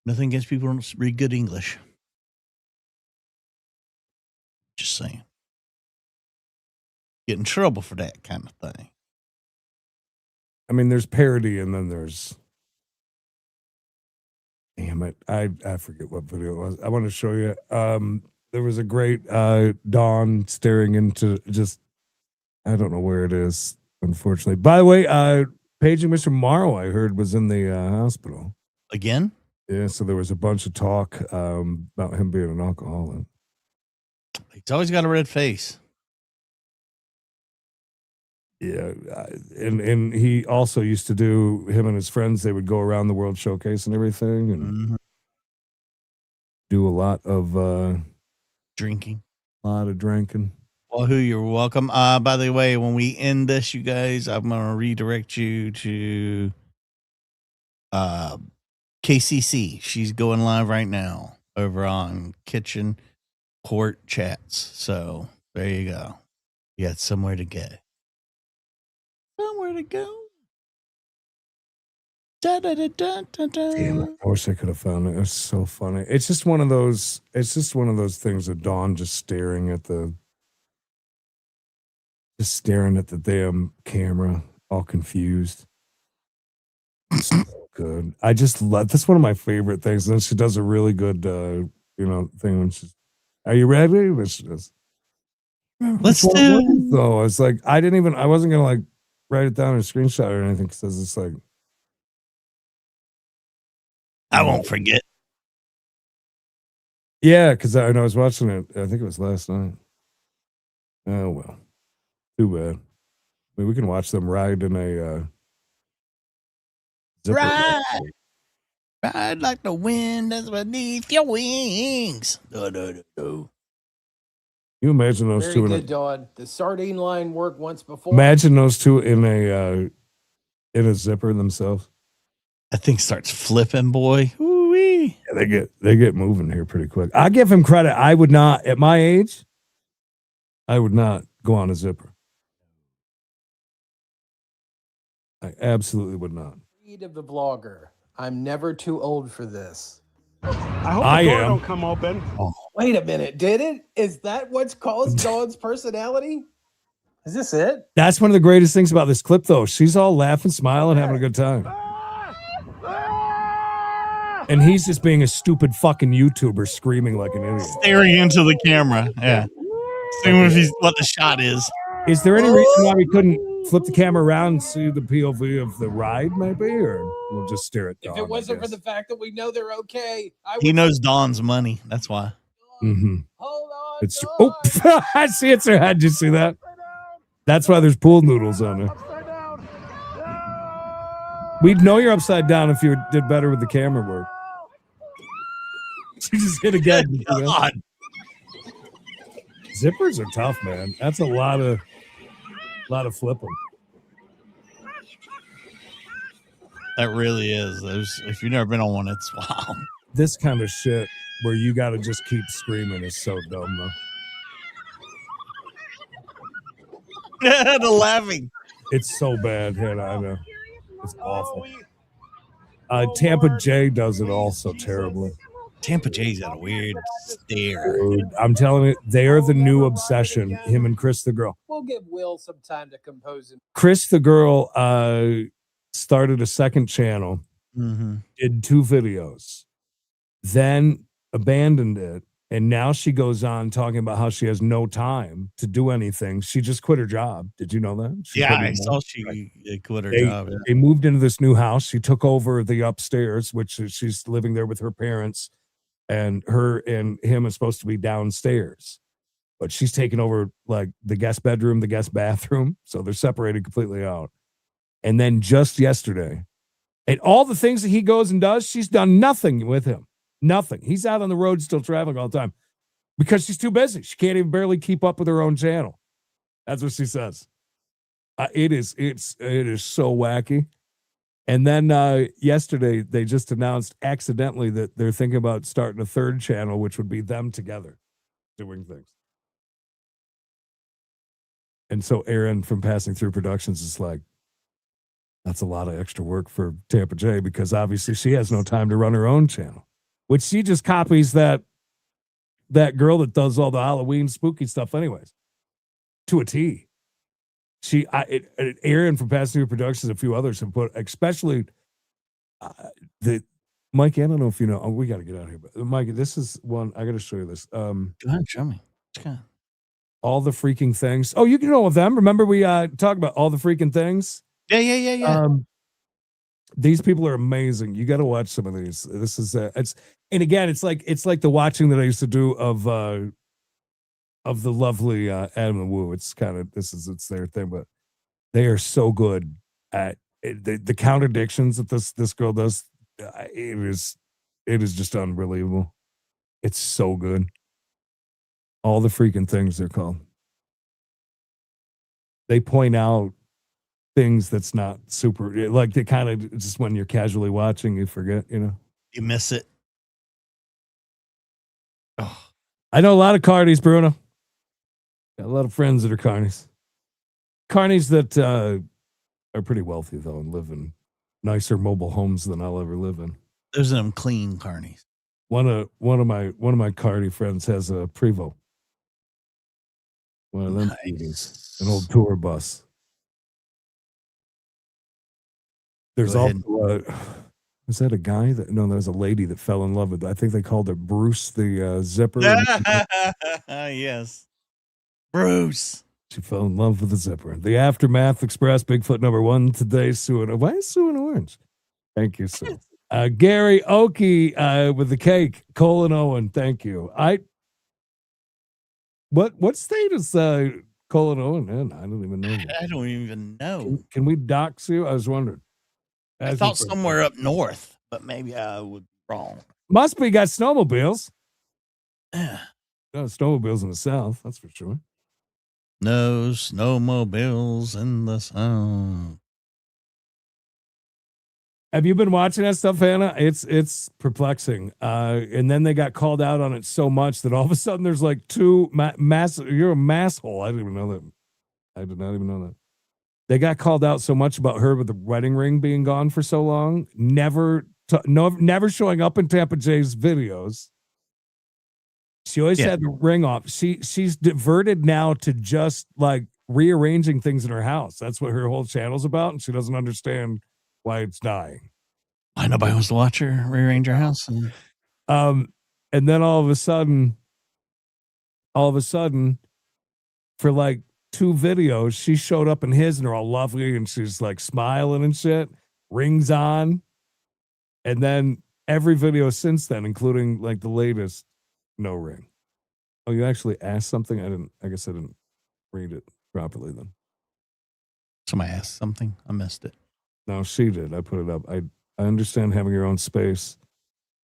Nothing against people who don't read good English. Just saying. Get in trouble for that kind of thing. I mean, there's parody, and then there's. Damn it! I forget what video it was. I want to show you. There was a great Dawn staring into just. I don't know where it is, unfortunately. By the way, Paging Mr. Morrow, I heard, was in the hospital again. Yeah, so there was a bunch of talk about him being an alcoholic. He's always got a red face. Yeah, and he also used to do, him and his friends, they would go around the World Showcase and everything and do a lot of drinking. A lot of drinking. Well, you're welcome. By the way, when we end this, you guys, I'm going to redirect you to KCC. She's going live right now over on Kitchen Court Chats. So there you go. You got somewhere to go. Somewhere to go. Da, da, da, da, da, da. Damn it. I wish I could have found it. It's so funny. It's just one of those things of Dawn just staring at the damn camera, all confused. So good. I just love, that's one of my favorite things. And then she does a really good thing when she's, are you ready? Let's do. So it's like I wasn't gonna like write it down or screenshot or anything because it's like I won't forget. Yeah, because I was watching it. I think it was last night. Oh well, too bad. I mean, we can watch them ride in a zipper. Ride like the wind that's beneath your wings. Do. You imagine those Very two good, Dawn. The sardine line worked once before. Imagine those two in a zipper themselves. That thing starts flipping, boy. Ooh-wee. Yeah, they get moving here pretty quick. I give him credit. I would not, at my age, I would not go on a zipper. I absolutely would not. Speed of the vlogger. I'm never too old for this. I hope I the door am. don't come open. Wait a minute, did it? Is that what's caused Dawn's personality? Is this it? That's one of the greatest things about this clip, though. She's all laughing, smiling, having a good time. And he's just being a stupid fucking YouTuber screaming like an idiot. Staring into the camera. Yeah. Seeing what the shot is. Is there any reason why we couldn't flip the camera around and see the POV of the ride, maybe? Or we'll just stare at Dawn? If it wasn't for the fact that we know they're okay, He knows Dawn's money. That's why. Mm-hmm. It's oh, I see it's her head. Did you see that? That's why there's pool noodles on there. We'd know you're upside down if you did better with the camera work. She just hit again. God. Zippers are tough, man. That's a lot of flipping. That really is. If you've never been on one, it's wow. This kind of shit where you got to just keep screaming is so dumb, though. The laughing. It's so bad, Hannah. I know. It's awful. Tampa J does it also terribly. Tampa J's got a weird stare. Dude, I'm telling you, they're the new obsession. Him and Chris the girl. we'll give Will some time to compose him. Chris the girl started a second channel, did 2 videos, then abandoned it, and now she goes on talking about how she has no time to do anything. She just quit her job. Did you know that? I saw she quit her job. Yeah. They moved into this new house. She took over the upstairs, which she's living there with her parents, and her and him is supposed to be downstairs. But she's taken over like the guest bedroom, the guest bathroom. So they're separated completely out. And then just yesterday, and all the things that he goes and does, she's done nothing with him. Nothing. He's out on the road still traveling all the time because she's too busy. She can't even barely keep up with her own channel. That's what she says. It is so wacky. And then yesterday, they just announced accidentally that they're thinking about starting a 3rd channel, which would be them together doing things. And so Aaron from Passing Through Productions is like, that's a lot of extra work for Tampa J because obviously she has no time to run her own channel, which she just copies that girl that does all the Halloween spooky stuff anyways, to a T. Aaron from Passing Through Productions, a few others have put, especially Mikey, I don't know if you know, we got to get out of here, but Mikey, this is one, I got to show you this. Go ahead, show me. All the Freaking Things. Oh, you can know of them. Remember we talked about All the Freaking Things? Yeah. These people are amazing. You got to watch some of these. This is it's like the watching that I used to do of the lovely Adam and Wu. It's their thing, but they are so good at it, the contradictions that this girl does. It is just unbelievable. It's so good. All the Freaking Things, they're called. They point out things that's not super, like they kind of just when you're casually watching, you forget, you miss it. Oh. I know a lot of carnies, Bruno. Got a lot of friends that are carnies. Carnies that are pretty wealthy though and live in nicer mobile homes than I'll ever live in. There's them clean carnies. One of my carny friends has a Prevost. One of them, nice. An old tour bus. There's also, was that a guy that? No, there's a lady that fell in love with. I think they called her Bruce the Zipper. Yes, Bruce. She fell in love with the Zipper. The Aftermath Express, Bigfoot #1 today. Sue, why is Sue in orange? Thank you, Sue. Gary Oki with the cake. Colin Owen, thank you. What state is Colin Owen in? I don't even know. I don't even know. Can we dox you? I was wondering. I thought somewhere up north, but maybe I would be wrong. Must be got snowmobiles. Yeah. Got snowmobiles in the south, that's for sure. No snowmobiles in the south. Have you been watching that stuff, Hannah? It's perplexing. And then they got called out on it so much that all of a sudden there's like 2 mass. You're a mass hole. I didn't even know that. I did not even know that. They got called out so much about her with the wedding ring being gone for so long, never showing up in Tampa Jay's videos. She always had the ring off. She's diverted now to just like rearranging things in her house. That's what her whole channel's about, and she doesn't understand why it's dying. Why nobody wants to watch her rearrange her house? And then all of a sudden, for like 2 videos, she showed up in his, and they're all lovely, and she's like smiling and shit, rings on, and then every video since then, including like the latest, no ring. Oh, you actually asked something? I guess I didn't read it properly then. Somebody asked something. I missed it. No, she did. I put it up. I understand having your own space.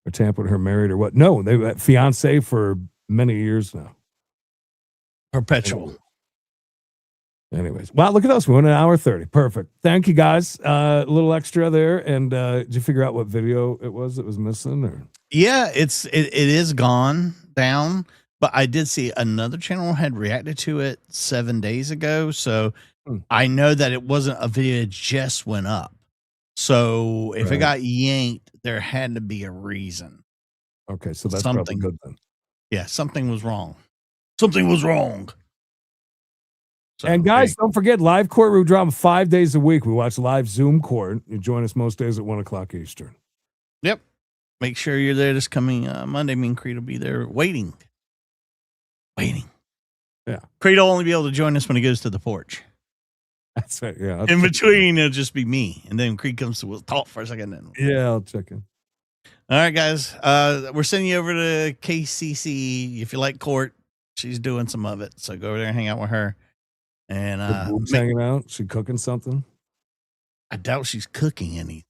Or Tampa and her married or what? No, they were fiance for many years now. Perpetual. Anyways, wow, look at us. We went an hour 30. Perfect. Thank you, guys. A little extra there. And did you figure out what video it was that was missing? Or Yeah, it is gone down. But I did see another channel had reacted to it 7 days ago. So I know that it wasn't a video that just went up. So if it got yanked, there had to be a reason. Okay, so that's probably good then. Yeah, something was wrong. Something was wrong. So, and guys, don't forget, live courtroom drama 5 days a week. We watch live Zoom court. You join us most days at 1 o'clock Eastern. Yep. Make sure you're there this coming Monday. Me and Creed will be there waiting. Yeah. Creed will only be able to join us when he goes to the porch. That's right. Yeah. In between, it'll just be me. And then Creed comes to, we'll talk for a second. Then I'll check in. All right, guys. We're sending you over to KCC. If you like court, she's doing some of it. So go over there and hang out with her. And boobs hanging out. She cooking something. I doubt she's cooking anything.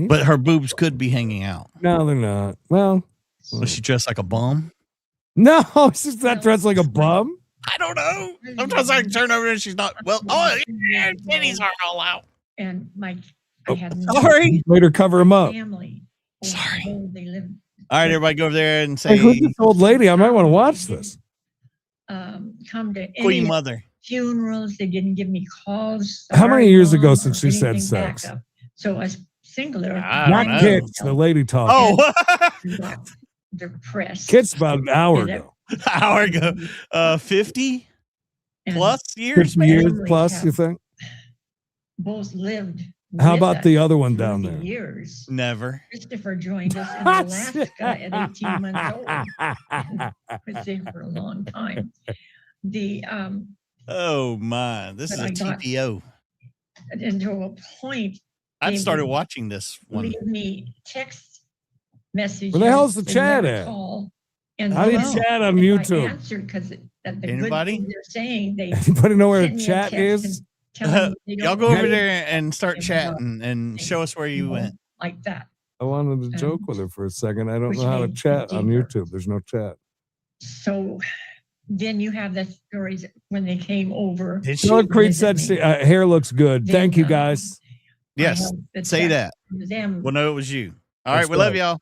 But her boobs could be hanging out. No, they're not. Well, was she dressed like a bum? No, she's not dressed like a bum. I don't know. Sometimes I turn over and she's not. Well, yeah, titties are all out. And I had sorry. Later, cover him up. family. Sorry. They live. All right, everybody, go over there and say, Hey, who's this old lady? I might want to watch this. Come to Queen any Mother funerals. They didn't give me calls. How many years ago sorry since or she said anything sex? back up. So I was singular. Not kids. The lady talking. Oh, depressed. Kids about an hour ago. 50 plus years, 50 years plus, you think? Both lived. How with about us the other one through down the there? Years. Never. Christopher joined us in Alaska at 18 months old. Was there for a long time. The oh my, this is a TPO. Until a point, I they started would watching this one. leave me text messages. Where the hell's the They chat never at? call. And How do you then chat on if YouTube? I answered because the Anybody? good thing they're saying they Anybody know where sent the me a chat text is? and telling me they Y'all don't go over really there and start chatting and show us where you went. like that. I wanted to joke with her for a second. I don't Which know how to made chat on deeper. YouTube. There's no chat. So then you have the stories when they came over. Sean Creed said hair looks good. Then, Thank you, guys. Yes, say that. Them. We'll know it was you. All Let's right, we love go. y'all.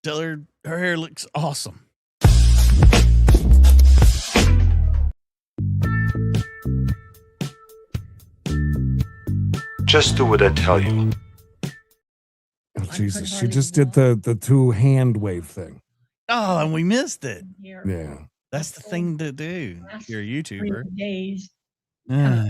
Tell her her hair looks awesome. Just do what I tell you. Oh, Jesus. She just did the 2 hand wave thing. Oh, and we missed it. Yeah. That's the thing to do. If you're a YouTuber. Days. Yeah.